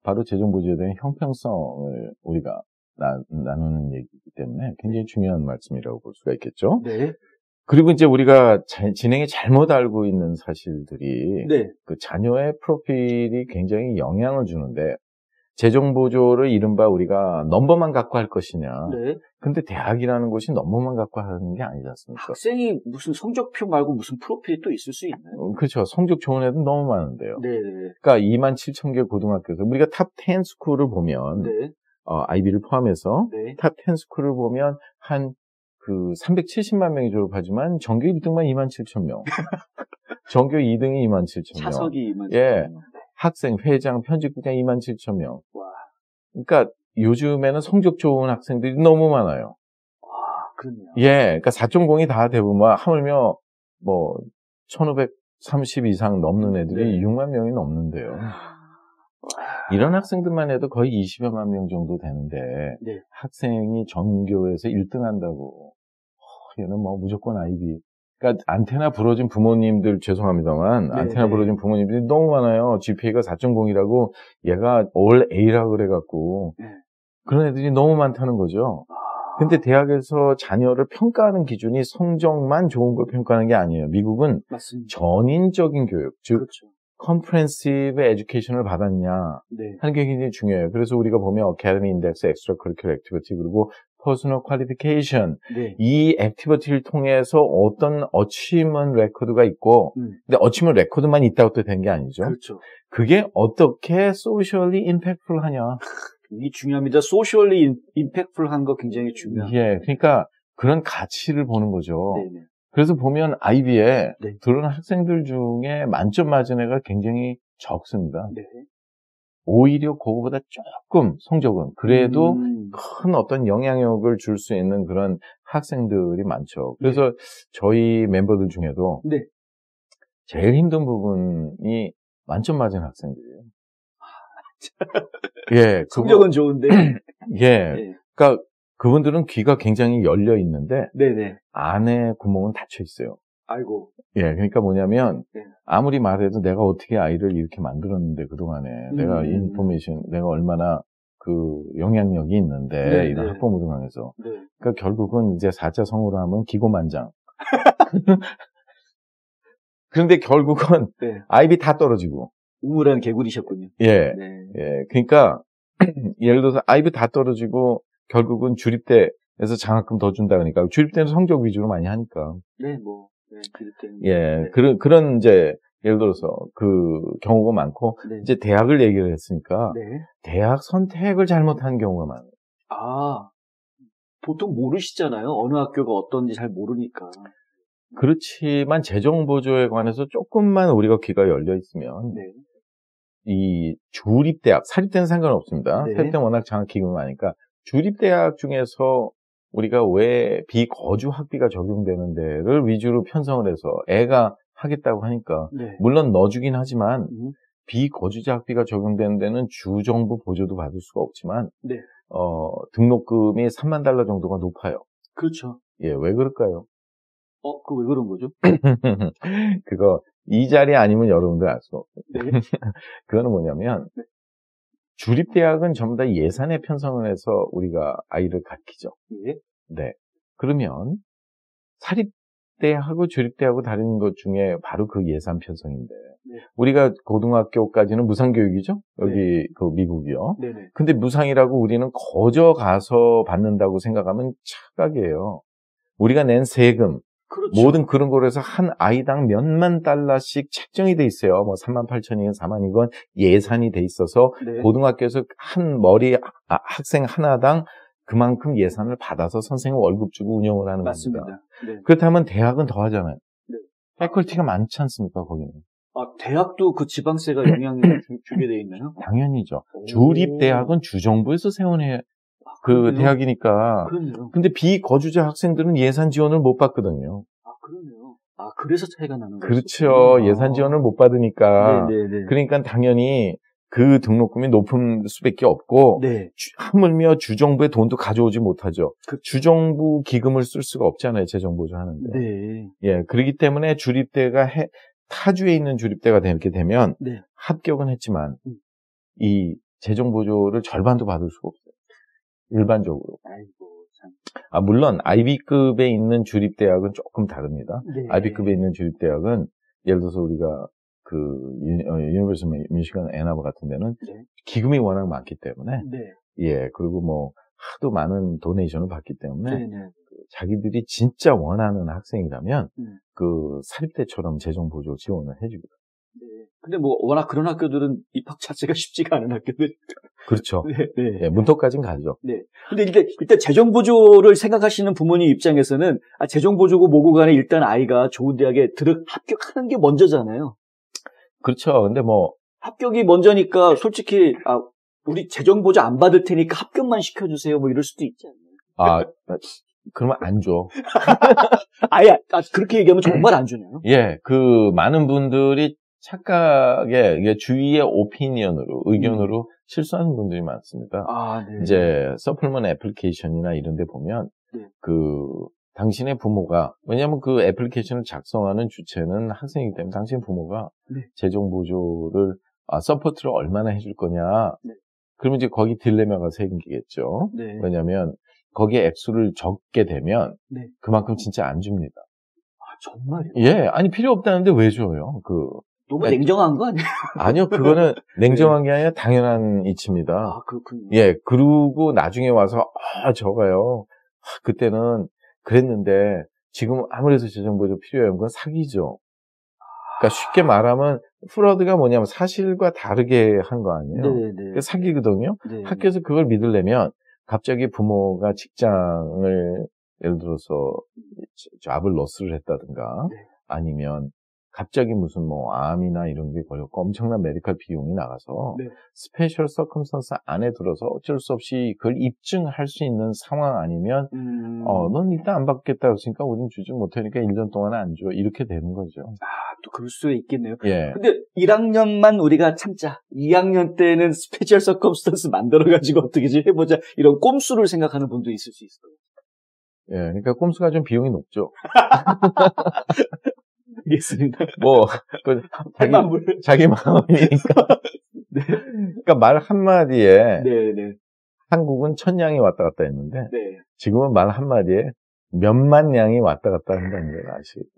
S2: 바로 재정보조에 대한 형평성을 우리가 나누는 얘기이기 때문에 굉장히 중요한 말씀이라고 볼 수가 있겠죠.
S1: 네.
S2: 그리고 이제 우리가 진행에 잘못 알고 있는 사실들이
S1: 네.
S2: 그 자녀의 프로필이 굉장히 영향을 주는데 재정보조를 이른바 우리가 넘버만 갖고 할 것이냐.
S1: 네.
S2: 근데 대학이라는 곳이 넘버만 갖고 하는 게 아니지 않습니까?
S1: 학생이 무슨 성적표 말고 무슨 프로필이 또 있을 수 있나요?
S2: 그렇죠. 성적 좋은 애들 너무 많은데요.
S1: 네.
S2: 그러니까 27,000개 고등학교에서 우리가 탑 10 스쿨을 보면
S1: 네.
S2: 아이비를 포함해서
S1: 네.
S2: 탑 10 스쿨을 보면 한 그 370만 명이 졸업하지만 전교 1등만 27,000명. 전교 2등이 27,000명.
S1: 차석이 27,000명.
S2: 예. 학생, 회장, 편집국장 27,000명.
S1: 와.
S2: 그러니까 요즘에는 성적 좋은 학생들이 너무 많아요.
S1: 와, 그렇네요.
S2: 예. 그러니까 4.0이 다 대부분 하물며 뭐 1,530 이상 넘는 애들이
S1: 네.
S2: 6만 명이 넘는데요. 이런 학생들만 해도 거의 20여만 명 정도 되는데
S1: 네.
S2: 학생이 전교에서 1등 한다고 얘는 뭐 무조건 아이비. 그러니까 안테나 부러진 부모님들 죄송합니다만
S1: 네,
S2: 안테나
S1: 네.
S2: 부러진 부모님들이 너무 많아요. GPA가 4.0이라고 얘가 올 A라 그래갖고
S1: 네.
S2: 그런 애들이 너무 많다는 거죠. 근데 대학에서 자녀를 평가하는 기준이 성적만 좋은 걸 평가하는 게 아니에요. 미국은
S1: 맞습니다.
S2: 전인적인 교육, 즉
S1: 그렇죠.
S2: 컴프렌시브 에듀케이션을 받았냐
S1: 네.
S2: 하는 게 굉장히 중요해요. 그래서 우리가 보면 어카데미 인덱스, 엑스트라 커리큘러 액티비티 그리고 퍼스널 퀄리피케이션
S1: 네.
S2: 이 액티비티를 통해서 어떤 어치먼트 레코드가 있고 근데 어치먼트 레코드만 있다고 또 된 게 아니죠.
S1: 그렇죠.
S2: 그게 어떻게 소셜리 임팩트풀 하냐.
S1: 이게 중요합니다. 소셜리 임팩트풀한 거 굉장히 중요합니다.
S2: 예, 그러니까 그런 가치를 보는 거죠.
S1: 네네.
S2: 그래서 보면 아이비에
S1: 네.
S2: 들어온 학생들 중에 만점 맞은 애가 굉장히 적습니다.
S1: 네.
S2: 오히려 그거보다 조금 성적은 그래도 큰 어떤 영향력을 줄 수 있는 그런 학생들이 많죠. 그래서 저희 멤버들 중에도
S1: 네.
S2: 제일 힘든 부분이 만점 맞은 학생들이에요. 예,
S1: 성적은 좋은데.
S2: 예, 그러니까 그분들은 귀가 굉장히 열려 있는데
S1: 네네.
S2: 안에 구멍은 닫혀 있어요.
S1: 아이고.
S2: 예, 그러니까 뭐냐면
S1: 네.
S2: 아무리 말해도 내가 어떻게 아이를 이렇게 만들었는데 그동안에 내가 내가 얼마나 그 영향력이 있는데
S1: 네,
S2: 이런
S1: 네.
S2: 학부모를 향해서
S1: 네.
S2: 그러니까 결국은 이제 4자 성으로 하면 기고만장. 그런데 결국은
S1: 네.
S2: 아이비 다 떨어지고.
S1: 우물한 개구리셨군요.
S2: 예.
S1: 네.
S2: 예. 그러니까 예를 들어서 아이비 다 떨어지고 결국은 주립대에서 장학금 더 준다 그러니까 주립대는 성적 위주로 많이 하니까.
S1: 네, 뭐. 네, 주립대는.
S2: 예.
S1: 네.
S2: 그런 이제 예를 들어서 그 경우가 많고
S1: 네.
S2: 이제 대학을 얘기를 했으니까
S1: 네.
S2: 대학 선택을 잘못한 경우가 많아요.
S1: 아, 보통 모르시잖아요. 어느 학교가 어떤지 잘 모르니까.
S2: 그렇지만 재정 보조에 관해서 조금만 우리가 귀가 열려 있으면
S1: 네.
S2: 이 주립대학, 사립대는 상관없습니다.
S1: 네.
S2: 사립대는 워낙 장학기금이 많으니까 주립대학 중에서 우리가 왜 비거주 학비가 적용되는 데를 위주로 편성을 해서 애가 하겠다고 하니까
S1: 네.
S2: 물론 넣어주긴 하지만 비거주자 학비가 적용되는 데는 주정부 보조도 받을 수가 없지만
S1: 네.
S2: 등록금이 3만 달러 정도가 높아요.
S1: 그렇죠.
S2: 예, 왜 그럴까요?
S1: 그거 왜 그런 거죠?
S2: 그거 이 자리 아니면 여러분들 알 수 없어요.
S1: 네.
S2: 그거는 뭐냐면
S1: 네.
S2: 주립대학은 전부 다 예산에 편성을 해서 우리가 아이를 가르치죠.
S1: 예.
S2: 네. 그러면 사립대하고 주립대하고 다른 것 중에 바로 그 예산 편성인데
S1: 네.
S2: 우리가 고등학교까지는 무상교육이죠. 여기
S1: 네.
S2: 그 미국이요.
S1: 네네.
S2: 근데 무상이라고 우리는 거저 가서 받는다고 생각하면 착각이에요. 우리가 낸 세금
S1: 그렇죠.
S2: 모든 그런 거에서 한 아이당 몇만 달러씩 책정이 돼 있어요. 뭐 3만 8천이건 4만이건 예산이 돼 있어서
S1: 네.
S2: 고등학교에서 한 머리 학생 하나당 그만큼 예산을 받아서 선생님 월급 주고 운영을 하는
S1: 맞습니다.
S2: 겁니다.
S1: 네.
S2: 그렇다면 대학은 더 하잖아요.
S1: 네.
S2: 패컬티가 많지 않습니까, 거기는?
S1: 대학도 그 지방세가 영향을 주게 돼 있나요?
S2: 당연히죠.
S1: 오.
S2: 주립대학은 주정부에서 세운해 그
S1: 그러네요.
S2: 대학이니까.
S1: 그러네요.
S2: 근데 비거주자 학생들은 예산 지원을 못 받거든요.
S1: 그러네요. 그래서 차이가 나는 거죠.
S2: 그렇죠. 예산 지원을 못 받으니까.
S1: 네네네.
S2: 그러니까 당연히 그 등록금이 높은 수밖에 없고
S1: 네.
S2: 하물며 주정부의 돈도 가져오지 못하죠.
S1: 그렇죠.
S2: 주정부 기금을 쓸 수가 없잖아요. 재정보조 하는데.
S1: 네.
S2: 예, 그렇기 때문에 주립대가 타주에 있는 주립대가 이렇게 되면
S1: 네.
S2: 합격은 했지만 이 재정보조를 절반도 받을 수가 없어요. 일반적으로.
S1: 아이고 참.
S2: 물론 아이비급에 있는 주립대학은 조금 다릅니다.
S1: 네.
S2: 아이비급에 있는 주립대학은 예를 들어서 우리가 그 유니버시티 미시간 앤아버 같은 데는
S1: 네.
S2: 기금이 워낙 많기 때문에
S1: 네.
S2: 예, 그리고 뭐 하도 많은 도네이션을 받기 때문에
S1: 네네.
S2: 자기들이 진짜 원하는 학생이라면
S1: 그
S2: 사립대처럼 재정 보조 지원을 해주거든요.
S1: 네. 근데 뭐 워낙 그런 학교들은 입학 자체가 쉽지가 않은 학교들.
S2: 그렇죠.
S1: 네. 네.
S2: 예, 문턱까지는 가죠.
S1: 네. 근데 일단 재정 보조를 생각하시는 부모님 입장에서는 재정 보조고 뭐고 간에 일단 아이가 좋은 대학에 합격하는 게 먼저잖아요.
S2: 그렇죠. 근데 뭐
S1: 합격이 먼저니까 솔직히 우리 재정 보조 안 받을 테니까 합격만 시켜주세요. 뭐 이럴 수도 있지 않나요?
S2: 그러면 안 줘.
S1: 아예 그렇게 얘기하면 정말 안 주네요.
S2: 예, 그 많은 분들이 착각에 이게 주위의 오피니언으로 의견으로 실수하는 분들이 많습니다.
S1: 네.
S2: 이제 서플먼 애플리케이션이나 이런 데 보면
S1: 네.
S2: 당신의 부모가 왜냐하면 그 애플리케이션을 작성하는 주체는 학생이기 때문에 당신 부모가
S1: 네.
S2: 재정 보조를 서포트를 얼마나 해줄 거냐.
S1: 네.
S2: 그러면 이제 거기 딜레마가 생기겠죠.
S1: 네.
S2: 왜냐하면 거기에 액수를 적게 되면
S1: 네.
S2: 그만큼 진짜 안 줍니다.
S1: 정말요?
S2: 예, 아니 필요 없다는데 왜 줘요?
S1: 너무 냉정한 거 아니에요?
S2: 아니요, 그거는 냉정한 게 아니라 당연한 이치입니다.
S1: 그렇군요.
S2: 예, 그러고 나중에 와서 저가요. 그때는 그랬는데 지금 아무래도 재정보조 필요해요. 그건 사기죠. 그러니까 쉽게 말하면 프로드가 뭐냐면 사실과 다르게 한 거 아니에요.
S1: 네네.
S2: 사기거든요.
S1: 네.
S2: 학교에서 그걸 믿으려면 갑자기 부모가 직장을 예를 들어서 잡을 로스를 했다든가
S1: 네.
S2: 아니면 갑자기 무슨 뭐 암이나 이런 게 걸렸고 엄청난 메디컬 비용이 나가서
S1: 네.
S2: 스페셜 서컴스턴스 안에 들어서 어쩔 수 없이 그걸 입증할 수 있는 상황 아니면 넌 일단 안 받겠다 그랬으니까 우린 주지 못하니까 1년 동안 안 줘. 이렇게 되는 거죠.
S1: 아, 또 그럴 수 있겠네요.
S2: 예.
S1: 근데 1학년만 우리가 참자. 2학년 때는 스페셜 서컴스턴스 만들어가지고 어떻게 좀 해보자. 이런 꼼수를 생각하는 분도 있을 수 있어요.
S2: 예, 그러니까 꼼수가 좀 비용이 높죠.
S1: 알겠습니다.
S2: 뭐, 자기 마음이니까.
S1: 네.
S2: 그러니까 말 한마디에
S1: 네.
S2: 한국은 1000냥이 왔다 갔다 했는데
S1: 네.
S2: 지금은 말 한마디에 몇만 냥이 왔다 갔다 한다는 걸 아시겠죠.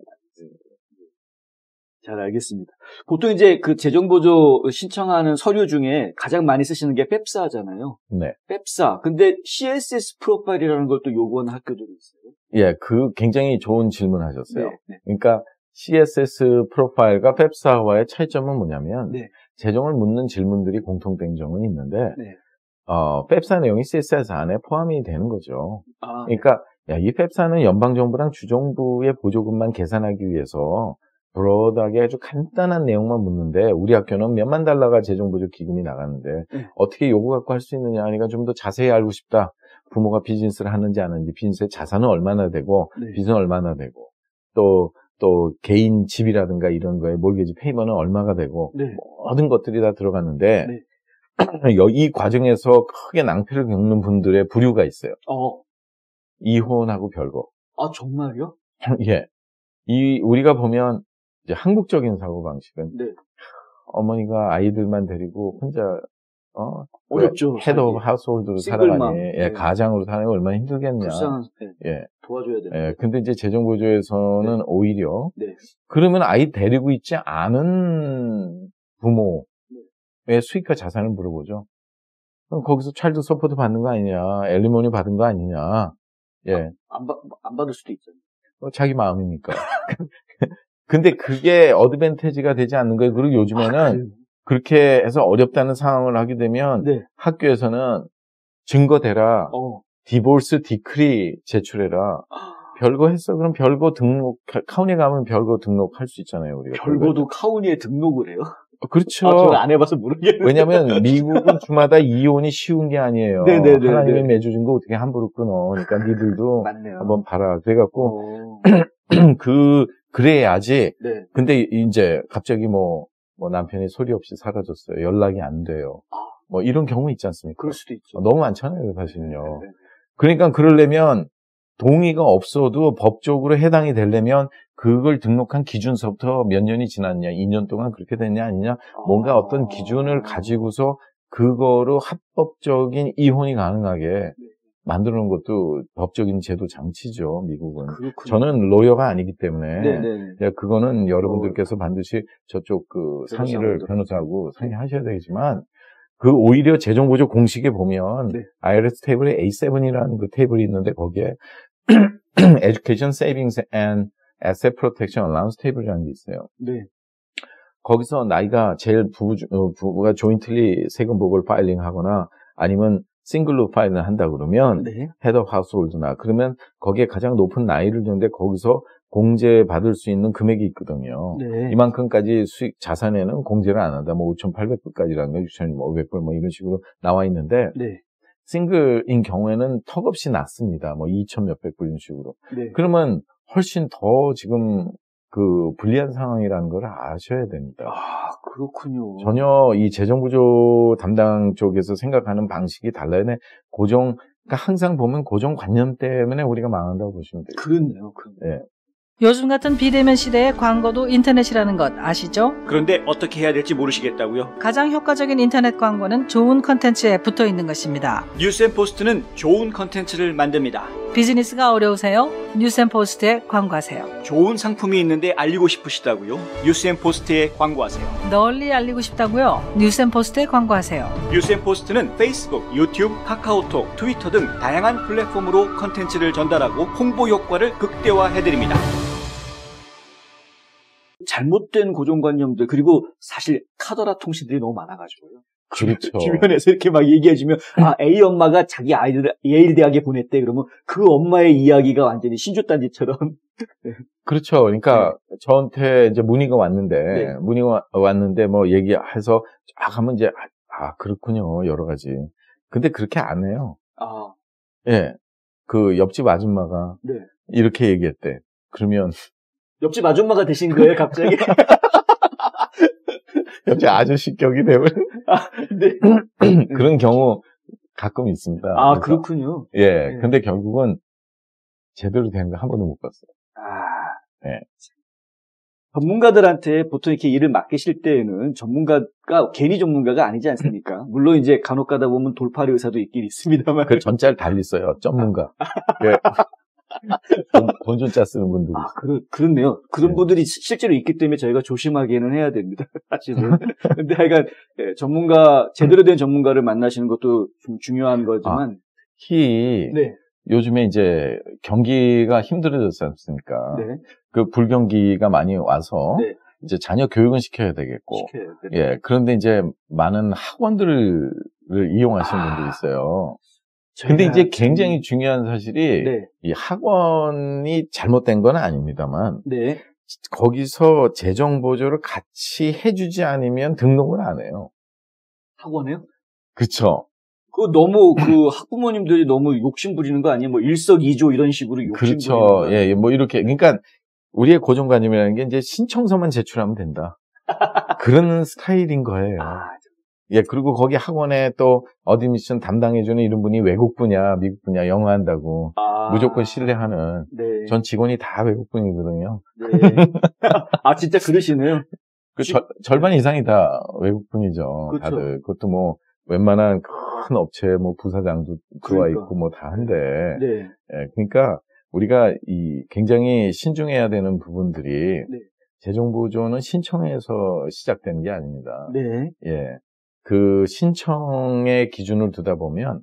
S1: 잘 알겠습니다. 보통 이제 그 재정보조 신청하는 서류 중에 가장 많이 쓰시는 게 펩사잖아요.
S2: 네.
S1: 펩사. 근데 CSS 프로파일이라는 걸 또 요구하는 학교들이 있어요.
S2: 예, 그 굉장히 좋은 질문 하셨어요.
S1: 네.
S2: 그러니까 CSS 프로파일과 펩사와의 차이점은 뭐냐면
S1: 네.
S2: 재정을 묻는 질문들이 공통된 점은 있는데
S1: 네.
S2: 펩사 내용이 CSS 안에 포함이 되는 거죠.
S1: 아,
S2: 그러니까 이 펩사는 연방정부랑 주정부의 보조금만 계산하기 위해서 브로드하게 아주 간단한 내용만 묻는데 우리 학교는 몇만 달러가 재정보조 기금이 나가는데 어떻게 요거 갖고 할 수 있느냐 하니까 좀 더 자세히 알고 싶다. 부모가 비즈니스를 하는지 안 하는지, 비즈니스의 자산은 얼마나 되고, 빚은 얼마나 되고, 또 개인 집이라든가 이런 거에 몰게지 페이먼은 얼마가 되고, 모든 것들이 다 들어갔는데 이 과정에서 크게 낭패를 겪는 분들의 부류가 있어요. 이혼하고 별거.
S1: 아, 정말요?
S2: 예. 우리가 보면 이제 한국적인 사고방식은 어머니가 아이들만 데리고 혼자
S1: 어렵죠.
S2: 헤드 오브 하우스홀드로 살아가니 가장으로 살아가니 얼마나 힘들겠냐.
S1: 불쌍한
S2: 예.
S1: 도와줘야 되는.
S2: 예. 근데 이제 재정보조에서는 오히려 그러면 아이 데리고 있지 않은 부모의 수익과 자산을 물어보죠. 그럼 거기서 차일드 서포트 받는 거 아니냐, 엘리모니 받은 거 아니냐. 예.
S1: 안 받을 수도 있잖아요.
S2: 자기 마음이니까. 근데 그게 어드밴티지가 되지 않는 거예요. 그리고 요즘에는 그렇게 해서 어렵다는 상황을 하게 되면 학교에서는 증거 대라, 디볼스 디크리 제출해라. 별거 했어. 그럼 별거 등록, 카운티에 가면 별거 등록할 수 있잖아요. 우리가.
S1: 별거도 카운티에 등록을 해요?
S2: 그렇죠.
S1: 저는 안 해봐서 모르겠는데.
S2: 왜냐면 미국은 주마다 이혼이 쉬운 게 아니에요. 하나님의 맺어준 거 어떻게 함부로 끊어. 그러니까 니들도
S1: 맞네요.
S2: 한번 봐라. 그래갖고 그래야지. 근데 이제 갑자기 뭐 남편이 소리 없이 사라졌어요. 연락이 안 돼요. 뭐 이런 경우 있지 않습니까?
S1: 그럴 수도 있죠.
S2: 너무 많잖아요, 사실은요. 그러니까 그러려면 동의가 없어도 법적으로 해당이 되려면 그걸 등록한 기준서부터 몇 년이 지났냐, 2년 동안 그렇게 됐냐 아니냐, 뭔가 어떤 기준을 가지고서 그거로 합법적인 이혼이 가능하게 만들어 놓은 것도 법적인 제도 장치죠, 미국은.
S1: 그렇군요.
S2: 저는 로여가 아니기 때문에 그거는 여러분들께서 반드시 저쪽 상의를 변호사하고 상의하셔야 되겠지만 그 오히려 재정보조 공식에 보면 IRS 테이블에 A7이라는 그 테이블이 있는데 거기에 Education Savings and Asset Protection Allowance 테이블이라는 게 있어요. 거기서 나이가 제일 부부가 조인틀리 세금 보고를 파일링하거나 아니면 싱글로 파일을 한다 그러면 헤드 오브 하우스홀드나 그러면 거기에 가장 높은 나이를 주는데 거기서 공제 받을 수 있는 금액이 있거든요. 이만큼까지 수익 자산에는 공제를 안 한다. 뭐 5,800불까지라는 거, 6,500불 뭐 이런 식으로 나와 있는데 싱글인 경우에는 턱없이 낮습니다. 뭐 2,몇백 불 이런 식으로. 그러면 훨씬 더 지금 불리한 상황이라는 걸 아셔야 됩니다.
S1: 아, 그렇군요.
S2: 전혀 이 재정구조 담당 쪽에서 생각하는 방식이 달라요. 그러니까 항상 보면 고정관념 때문에 우리가 망한다고 보시면 돼요.
S1: 그렇네요.
S4: 요즘 같은 비대면 시대의 광고도 인터넷이라는 것 아시죠?
S1: 그런데 어떻게 해야 될지 모르시겠다고요?
S4: 가장 효과적인 인터넷 광고는 좋은 컨텐츠에 붙어 있는 것입니다.
S1: 뉴스앤포스트는 좋은 컨텐츠를 만듭니다.
S4: 비즈니스가 어려우세요? 뉴스앤포스트에 광고하세요.
S1: 좋은 상품이 있는데 알리고 싶으시다고요? 뉴스앤포스트에 광고하세요.
S4: 널리 알리고 싶다고요? 뉴스앤포스트에 광고하세요.
S1: 뉴스앤포스트는 페이스북, 유튜브, 카카오톡, 트위터 등 다양한 플랫폼으로 컨텐츠를 전달하고 홍보 효과를 극대화해드립니다. 잘못된 고정관념들, 그리고 사실 카더라 통신들이 너무 많아가지고요.
S2: 그렇죠.
S1: 주변에서 이렇게 막 얘기해주면, A 엄마가 자기 아이들을 예일 대학에 보냈대. 그러면 그 엄마의 이야기가 완전히 신주딴지처럼.
S2: 그렇죠. 그러니까 저한테 이제 문의가 왔는데,
S1: 네.
S2: 문의가 왔는데 뭐 얘기해서 쫙 하면 이제, 그렇군요. 여러 가지. 근데 그렇게 안 해요.
S1: 아,
S2: 예. 그 옆집 아줌마가
S1: 네.
S2: 이렇게 얘기했대. 그러면
S1: 옆집 아줌마가 되신 거예요, 갑자기?
S2: 옆집 아저씨격이 되면
S1: 네.
S2: 그런 경우 가끔 있습니다.
S1: 아,
S2: 그래서,
S1: 그렇군요.
S2: 예.
S1: 네.
S2: 근데 결국은 제대로 된 거 한 번도 못 봤어요.
S1: 아.
S2: 네.
S1: 전문가들한테 보통 이렇게 일을 맡기실 때에는 전문가가 괜히 전문가가 아니지 않습니까? 물론 이제 간혹 가다 보면 돌팔이 의사도 있긴 있습니다만.
S2: 그 전자를 달리 써요. 전문가. 예. 본전자 쓰는 분들이.
S1: 아, 그렇네요. 그런
S2: 네.
S1: 분들이 실제로 있기 때문에 저희가 조심하기는 해야 됩니다. 사실은. 근데 하여간, 제대로 된 전문가를 만나시는 것도 좀 중요한 거지만.
S2: 특히,
S1: 네.
S2: 요즘에 이제 경기가 힘들어졌지 않습니까?
S1: 네.
S2: 그 불경기가 많이 와서,
S1: 네.
S2: 이제 자녀 교육은 시켜야 되겠고,
S1: 시켜야 돼.
S2: 예. 그런데 이제 많은 학원들을 이용하시는 분들이 있어요. 근데 이제 굉장히 중요한 사실이,
S1: 네.
S2: 이 학원이 잘못된 건 아닙니다만,
S1: 네.
S2: 거기서 재정 보조를 같이 해주지 않으면 등록을 안 해요.
S1: 학원에요?
S2: 그쵸?
S1: 너무 학부모님들이 너무 욕심 부리는 거 아니에요? 뭐 일석이조 이런 식으로 욕심 부리는
S2: 그렇죠.
S1: 거.
S2: 예, 뭐 이렇게. 그러니까 우리의 고정관념이라는 게 이제 신청서만 제출하면 된다. 그런 스타일인 거예요. 예, 그리고 거기 학원에 또 어드미션 담당해주는 이런 분이 외국분이야, 미국분이야, 영어 한다고. 무조건 신뢰하는.
S1: 네.
S2: 전 직원이 다 외국분이거든요.
S1: 네. 진짜 그러시네요.
S2: 절반 이상이 다 외국분이죠.
S1: 그렇죠.
S2: 다들. 그것도 뭐 웬만한 큰 업체 뭐 부사장도 들어와
S1: 그러니까.
S2: 있고 뭐 다 한데.
S1: 네.
S2: 예, 그러니까 우리가 굉장히 신중해야 되는 부분들이
S1: 네.
S2: 재정보조는 신청에서 시작되는 게 아닙니다.
S1: 네.
S2: 예. 그 신청의 기준을 두다 보면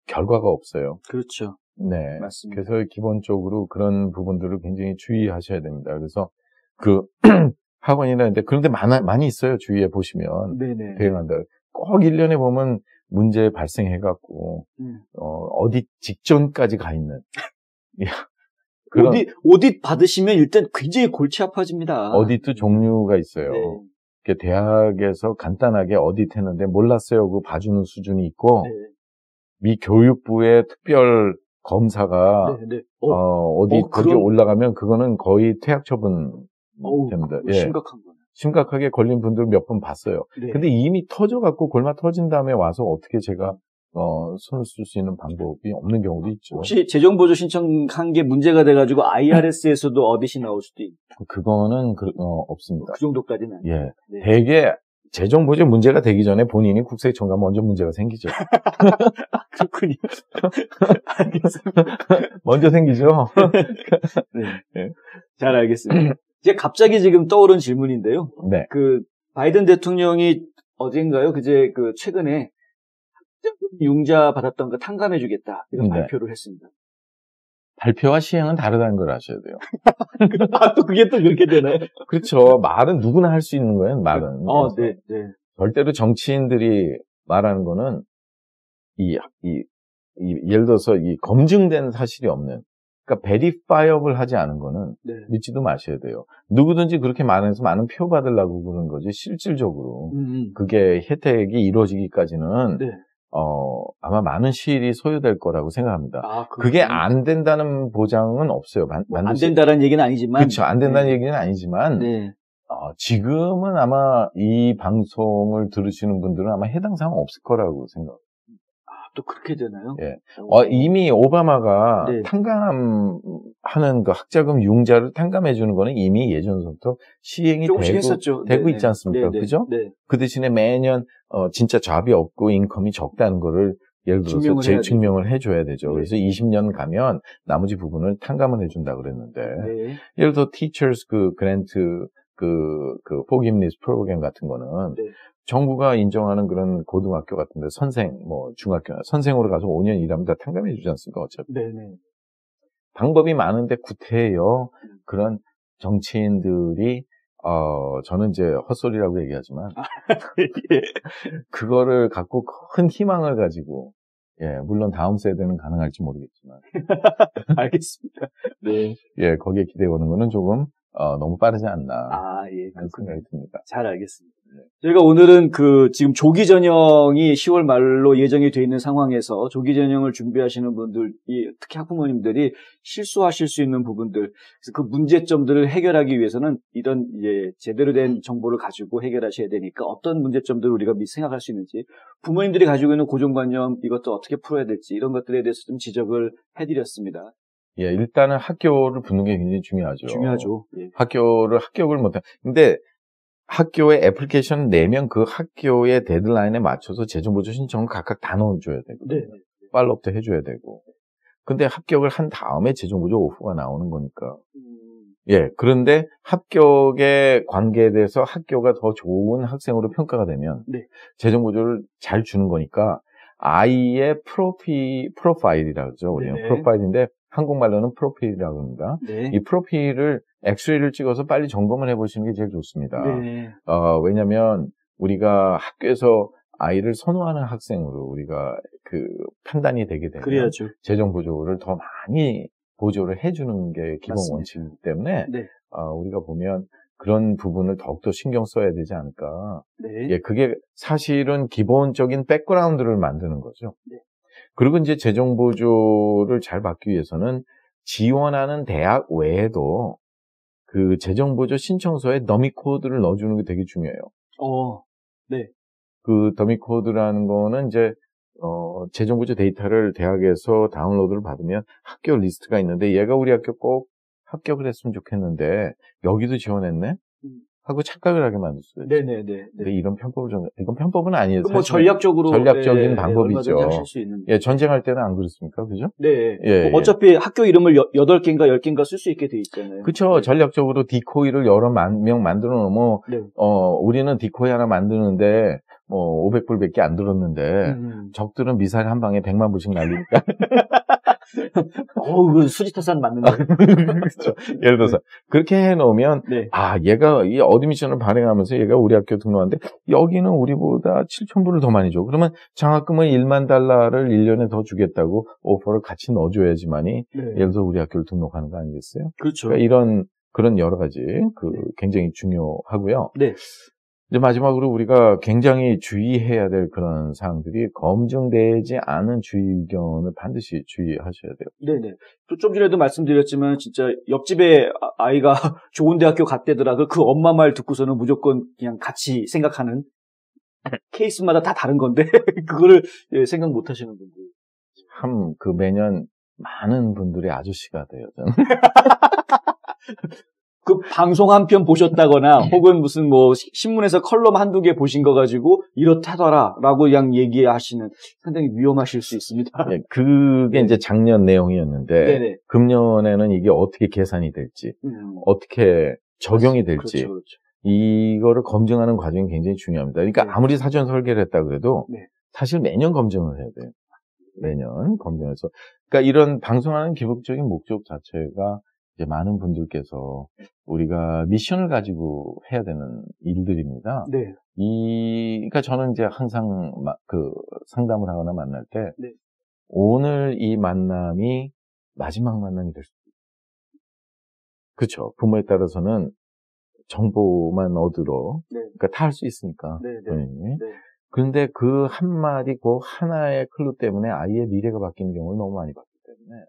S2: 결과가 없어요.
S1: 그렇죠.
S2: 네.
S1: 맞습니다.
S2: 그래서 기본적으로 그런 부분들을 굉장히 주의하셔야 됩니다. 그래서 학원이라는데 그런데 많이 있어요. 주위에 보시면.
S1: 네네.
S2: 대응한다. 꼭 1년에 보면 문제 발생해갖고 어디 직전까지 가 있는.
S1: 오딧 받으시면 일단 굉장히 골치 아파집니다.
S2: 어디도 종류가 있어요.
S1: 네.
S2: 대학에서 간단하게 어디트 했는데 몰랐어요. 그거 봐주는 수준이 있고,
S1: 네.
S2: 미 교육부의 특별 검사가,
S1: 네.
S2: 거기에 올라가면 그거는 거의 퇴학 처분 됩니다. 예.
S1: 심각한 거네.
S2: 심각하게 걸린 분들 몇 번 봤어요.
S1: 네.
S2: 근데 이미 터져갖고 골마 터진 다음에 와서 어떻게 제가 손을 쓸 수 있는 방법이 없는 경우도 있죠.
S1: 혹시 재정보조 신청한 게 문제가 돼가지고 IRS에서도 어디시 나올 수도 있고.
S2: 그거는 없습니다.
S1: 그 정도까지는 아니에요.
S2: 예.
S1: 네.
S2: 대개 재정보조 문제가 되기 전에 본인이 국세청 가면 먼저 문제가 생기죠.
S1: 그렇군요. 알겠습니다.
S2: 먼저 생기죠.
S1: 네.
S2: 네.
S1: 잘 알겠습니다. 이제 갑자기 지금 떠오른 질문인데요.
S2: 네.
S1: 바이든 대통령이 어젠가요? 최근에 융자 받았던 거 탕감해주겠다. 이런
S2: 네.
S1: 발표를 했습니다.
S2: 발표와 시행은 다르다는 걸 아셔야 돼요.
S1: 또 그게 또 그렇게 되나요?
S2: 그렇죠. 말은 누구나 할 수 있는 거예요, 말은.
S1: 네.
S2: 절대로 정치인들이 말하는 거는, 예를 들어서 검증된 사실이 없는, 그러니까 베리파이어블 하지 않은 거는 믿지도 마셔야 돼요. 누구든지 그렇게 말해서 많은 표 받으려고 그러는 거지, 실질적으로. 그게 혜택이 이루어지기까지는, 아마 많은 시일이 소요될 거라고 생각합니다. 그게 안 된다는 보장은 없어요.
S1: 안 된다는 얘기는 아니지만.
S2: 그렇죠. 안 된다는 얘기는 아니지만, 지금은 아마 이 방송을 들으시는 분들은 아마 해당 사항 없을 거라고 생각합니다.
S1: 또 그렇게 되나요?
S2: 예. 이미 오바마가 탕감하는 그 학자금 융자를 탕감해주는 거는 이미 예전부터 시행이 되고 있지 않습니까? 그죠?
S1: 네.
S2: 그 대신에 매년, 진짜 잡이 없고 인컴이 적다는 거를 예를 들어서 증명을 해줘야 되죠.
S1: 네.
S2: 그래서 20년 가면 나머지 부분을 탕감을 해준다 그랬는데, 예를 들어 teachers 그랜트 forgiveness 프로그램 같은 거는 정부가 인정하는 그런 고등학교 같은데 중학교 선생으로 가서 5년 일하면 다 탕감해 주지 않습니까? 어차피.
S1: 네네.
S2: 방법이 많은데 구태여 그런 정치인들이 저는 이제 헛소리라고 얘기하지만 그거를 갖고 큰 희망을 가지고 물론 다음 세대는 가능할지 모르겠지만
S1: 알겠습니다. 네.
S2: 거기에 기대오는 거는 조금 너무 빠르지 않나
S1: 예,
S2: 하는 생각이 듭니다.
S1: 잘 알겠습니다. 저희가 오늘은 지금 조기 전형이 10월 말로 예정이 돼 있는 상황에서 조기 전형을 준비하시는 분들, 특히 학부모님들이 실수하실 수 있는 부분들, 그래서 그 문제점들을 해결하기 위해서는 이런 제대로 된 정보를 가지고 해결하셔야 되니까 어떤 문제점들을 우리가 미리 생각할 수 있는지, 부모님들이 가지고 있는 고정관념 이것도 어떻게 풀어야 될지 이런 것들에 대해서 좀 지적을 해드렸습니다.
S2: 예, 일단은 학교를 붙는 게 굉장히 중요하죠.
S1: 중요하죠. 예.
S2: 합격을 못해. 근데 학교에 애플리케이션 내면 그 학교의 데드라인에 맞춰서 재정보조 신청을 각각 다 넣어줘야 되고,
S1: 네.
S2: 팔로업도 해줘야 되고. 근데 합격을 한 다음에 재정보조 오프가 나오는 거니까. 예, 그런데 합격에 관계돼서 학교가 더 좋은 학생으로 평가가 되면
S1: 네.
S2: 재정보조를 잘 주는 거니까 아이의 프로파일이라고 그러죠. 우리는
S1: 네.
S2: 프로파일인데 한국말로는 프로필이라고 합니다.
S1: 네.
S2: 이 프로필을 엑스레이를 찍어서 빨리 점검을 해보시는 게 제일 좋습니다.
S1: 네.
S2: 왜냐면 우리가 학교에서 아이를 선호하는 학생으로 우리가 판단이 되게 되면
S1: 그래야죠.
S2: 재정 보조를 더 많이 보조를 해주는 게 기본
S1: 맞습니다.
S2: 원칙이기 때문에
S1: 네.
S2: 우리가 보면 그런 부분을 더욱더 신경 써야 되지 않을까.
S1: 네.
S2: 예, 그게 사실은 기본적인 백그라운드를 만드는 거죠.
S1: 네.
S2: 그리고 이제 재정 보조를 잘 받기 위해서는 지원하는 대학 외에도 그 재정 보조 신청서에 더미 코드를 넣어주는 게 되게 중요해요.
S1: 네.
S2: 그 더미 코드라는 거는 이제 재정 보조 데이터를 대학에서 다운로드를 받으면 학교 리스트가 있는데 얘가 우리 학교 꼭 합격을 했으면 좋겠는데 여기도 지원했네? 하고 착각을 하게 만들 수도 있어요.
S1: 네네네.
S2: 근데 이런 이건 편법은 아니에요.
S1: 뭐
S2: 전략적인 방법이죠.
S1: 하실 수 있는.
S2: 예, 전쟁할 때는 안 그렇습니까? 그죠?
S1: 네.
S2: 예,
S1: 어차피 학교 이름을 8개인가 10개인가 쓸 수 있게 돼 있잖아요.
S2: 그렇죠.
S1: 네.
S2: 전략적으로 디코이를 여러 명 만들어 놓으면
S1: 네.
S2: 우리는 디코이 하나 만드는데 500불밖에 안 들었는데 적들은 미사일 한 방에 100만 불씩 날리니까.
S1: 그 수지타산 맞는데.
S2: 그렇죠. 예를 들어서 그렇게 해놓으면
S1: 네.
S2: 얘가 이 어드미션을 발행하면서 얘가 우리 학교 등록하는데 여기는 우리보다 7,000불을 더 많이 줘. 그러면 장학금은 $10,000를 1년에 더 주겠다고 오퍼를 같이 넣어줘야지만이
S1: 네.
S2: 예를 들어서 우리 학교를 등록하는 거 아니겠어요?
S1: 그렇죠.
S2: 그러니까 그런 여러 가지 굉장히 중요하고요.
S1: 네.
S2: 이제 마지막으로 우리가 굉장히 주의해야 될 그런 사항들이 검증되지 않은 주의 의견을 반드시 주의하셔야 돼요.
S1: 네네. 또 좀 전에도 말씀드렸지만 진짜 옆집에 아이가 좋은 대학교 갔대더라. 그 엄마 말 듣고서는 무조건 그냥 같이 생각하는 케이스마다 다 다른 건데 그거를 생각 못 하시는 분들.
S2: 참 매년 많은 분들이 아저씨가 돼요. 저는.
S1: 그 방송 한 편 보셨다거나 혹은 무슨 신문에서 컬럼 한두 개 보신 거 가지고 이렇다더라라고 그냥 얘기하시는 상당히 위험하실 수 있습니다.
S2: 네, 그게 이제 작년 내용이었는데
S1: 네네.
S2: 금년에는 이게 어떻게 계산이 될지 어떻게 적용이 될지
S1: 그렇죠.
S2: 이거를 검증하는 과정이 굉장히 중요합니다. 그러니까
S1: 네.
S2: 아무리 사전 설계를 했다 그래도
S1: 네.
S2: 사실 매년 검증을 해야 돼요. 매년 검증해서 그러니까 이런 방송하는 기본적인 목적 자체가 이제 많은 분들께서 우리가 미션을 가지고 해야 되는 일들입니다.
S1: 네.
S2: 그러니까 저는 이제 항상 상담을 하거나 만날 때
S1: 네.
S2: 오늘 이 만남이 마지막 만남이 될 수도 있어요. 그렇죠. 부모에 따라서는 정보만 얻으러
S1: 네.
S2: 그러니까 다 할 수 있으니까.
S1: 네.
S2: 본인이.
S1: 네.
S2: 그런데 그 한마디 하나의 클루 때문에 아이의 미래가 바뀌는 경우를 너무 많이 봤기 때문에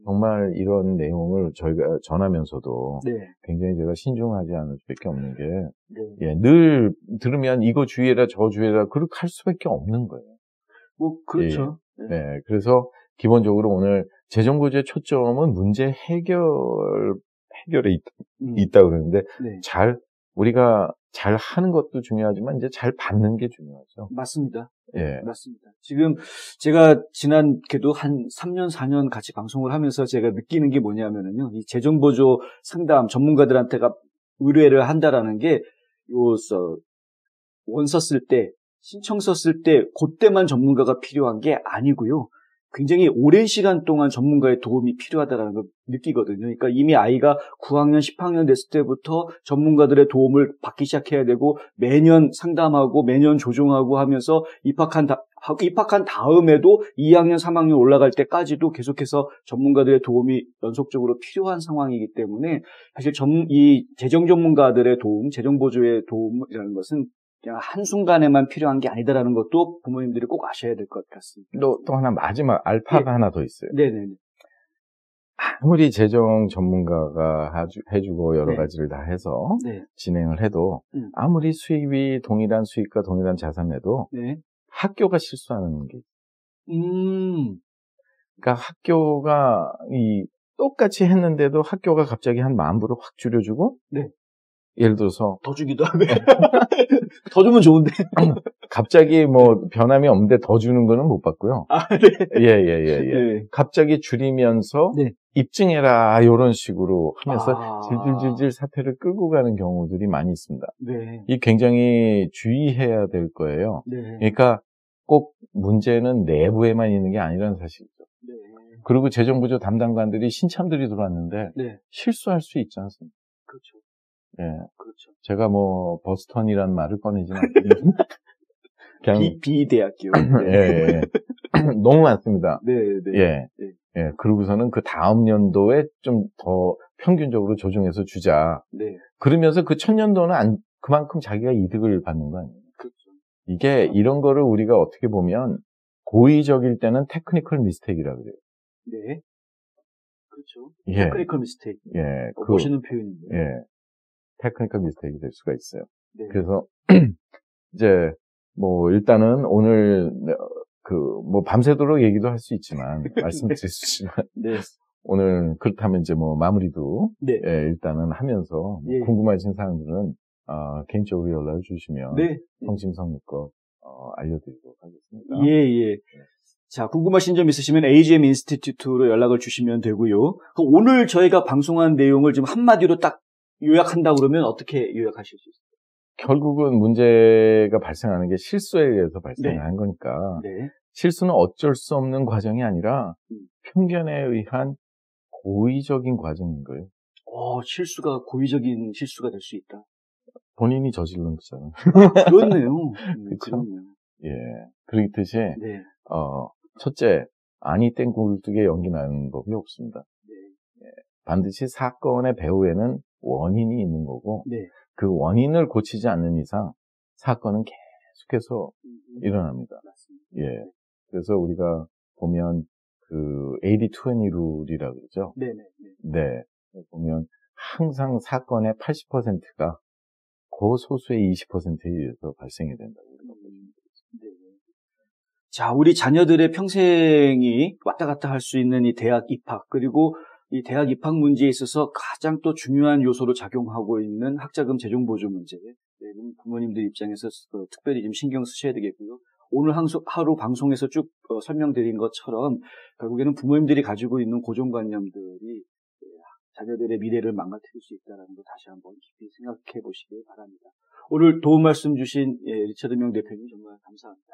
S2: 정말 이런 내용을 저희가 전하면서도
S1: 네.
S2: 굉장히 제가 신중하지 않을 수밖에 없는 게
S1: 네.
S2: 예, 늘 들으면 이거 주의해라 저 주의해라 그렇게 할 수밖에 없는 거예요.
S1: 그렇죠.
S2: 예, 네, 그래서 기본적으로 오늘 재정보조의 초점은 문제 해결에 있다 그러는데
S1: 네.
S2: 우리가 잘 하는 것도 중요하지만 이제 잘 받는 게 중요하죠.
S1: 맞습니다.
S2: 예.
S1: 맞습니다. 지금 제가 그래도 한 3년, 4년 같이 방송을 하면서 제가 느끼는 게 뭐냐면은요, 이 재정보조 상담 전문가들한테가 의뢰를 한다라는 게, 원서 쓸 때, 신청서 쓸 때, 그때만 전문가가 필요한 게 아니고요. 굉장히 오랜 시간 동안 전문가의 도움이 필요하다는 걸 느끼거든요. 그러니까 이미 아이가 9학년, 10학년 됐을 때부터 전문가들의 도움을 받기 시작해야 되고 매년 상담하고 매년 조정하고 하면서 입학한 입학한 다음에도 2학년, 3학년 올라갈 때까지도 계속해서 전문가들의 도움이 연속적으로 필요한 상황이기 때문에 사실 이 재정 전문가들의 도움, 재정 보조의 도움이라는 것은 그냥 한순간에만 필요한 게 아니다라는 것도 부모님들이 꼭 아셔야 될 것 같습니다.
S2: 또 하나 마지막 알파가 하나 더 있어요.
S1: 네네네.
S2: 아무리 재정 전문가가 해주고 여러
S1: 네.
S2: 가지를 다 해서
S1: 네.
S2: 진행을 해도 아무리 수입이 동일한 수익과 동일한 자산에도
S1: 네.
S2: 학교가 실수하는 게 그러니까 학교가 똑같이 했는데도 학교가 갑자기 한 10,000불을 확 줄여주고
S1: 네.
S2: 예를 들어서
S1: 더 주기도 하고 더 주면 좋은데
S2: 갑자기 뭐 변함이 없는데 더 주는 거는 못 봤고요.
S1: 네.
S2: 예.
S1: 네.
S2: 갑자기 줄이면서
S1: 네.
S2: 입증해라 이런 식으로 하면서 질질질질 사태를 끌고 가는 경우들이 많이 있습니다.
S1: 네.
S2: 이 굉장히 주의해야 될 거예요.
S1: 네.
S2: 그러니까 꼭 문제는 내부에만 있는 게 아니라는 사실이죠.
S1: 네.
S2: 그리고 재정부조 담당관들이 신참들이 들어왔는데
S1: 네.
S2: 실수할 수 있지 않습니까?
S1: 그렇죠.
S2: 예.
S1: 그렇죠.
S2: 제가 뭐 버스턴이라는 말을 꺼내지는 않거든요. 그냥
S1: 비대학교.
S2: 예. 너무 많습니다.
S1: 네, 네.
S2: 예. 예. 그러고서는 그 다음 연도에 좀 더 평균적으로 조정해서 주자.
S1: 네.
S2: 그러면서 그 첫 연도는 그만큼 자기가 이득을 받는 거 아니에요.
S1: 그렇죠.
S2: 이게 이런 거를 우리가 어떻게 보면 고의적일 때는 테크니컬 미스테이크라고 그래요.
S1: 네. 그렇죠.
S2: 예.
S1: 테크니컬 미스테이크.
S2: 예.
S1: 멋있는 표현인데.
S2: 예. 테크니컬 미스테이크 될 수가 있어요.
S1: 네.
S2: 그래서 이제 뭐 일단은 오늘 뭐 밤새도록 얘기도 할 수 있지만 말씀드릴 수 있지만
S1: 네.
S2: 오늘 그렇다면 이제 뭐 마무리도
S1: 네.
S2: 예, 일단은 하면서
S1: 예.
S2: 궁금하신 사항들은 개인적으로 연락을 주시면
S1: 네.
S2: 성심성의껏 알려드리도록 하겠습니다.
S1: 예. 자, 궁금하신 점 있으시면 AGM 인스티튜트로 연락을 주시면 되고요. 오늘 저희가 방송한 내용을 좀 한마디로 딱 요약한다 그러면 어떻게 요약하실 수 있어요?
S2: 결국은 문제가 발생하는 게 실수에 의해서 발생한
S1: 네.
S2: 거니까
S1: 네.
S2: 실수는 어쩔 수 없는 과정이 아니라 편견에 의한 고의적인 과정인 거예요.
S1: 실수가 고의적인 실수가 될 수 있다.
S2: 본인이 저지른 거잖아요.
S1: 그렇네요.
S2: 그렇죠?
S1: 그렇네요.
S2: 예. 그렇듯이
S1: 네.
S2: 첫째, 아니 땡 굴뚝에 연기 나는 법이 없습니다.
S1: 네.
S2: 예. 반드시 사건의 배후에는 원인이 있는 거고
S1: 네.
S2: 그 원인을 고치지 않는 이상 사건은 계속해서 일어납니다.
S1: 맞습니다.
S2: 예. 그래서 우리가 보면 그 80-20 룰이라고 그러죠.
S1: 네네.
S2: 네. 보면 항상 사건의 80%가 그 소수의 20%에 의해서 발생이 된다고 보시면 되겠습니다.
S1: 네. 자, 우리 자녀들의 평생이 왔다 갔다 할 수 있는 이 대학 입학, 그리고 이 대학 입학 문제에 있어서 가장 또 중요한 요소로 작용하고 있는 학자금 재정 보조 문제. 네, 부모님들 입장에서 특별히 좀 신경 쓰셔야 되겠고요. 오늘 하루 방송에서 쭉 설명드린 것처럼 결국에는 부모님들이 가지고 있는 고정관념들이 자녀들의 미래를 망가뜨릴 수 있다는 거 다시 한번 깊이 생각해 보시길 바랍니다. 오늘 도움 말씀 주신 리처드 명 대표님 정말 감사합니다.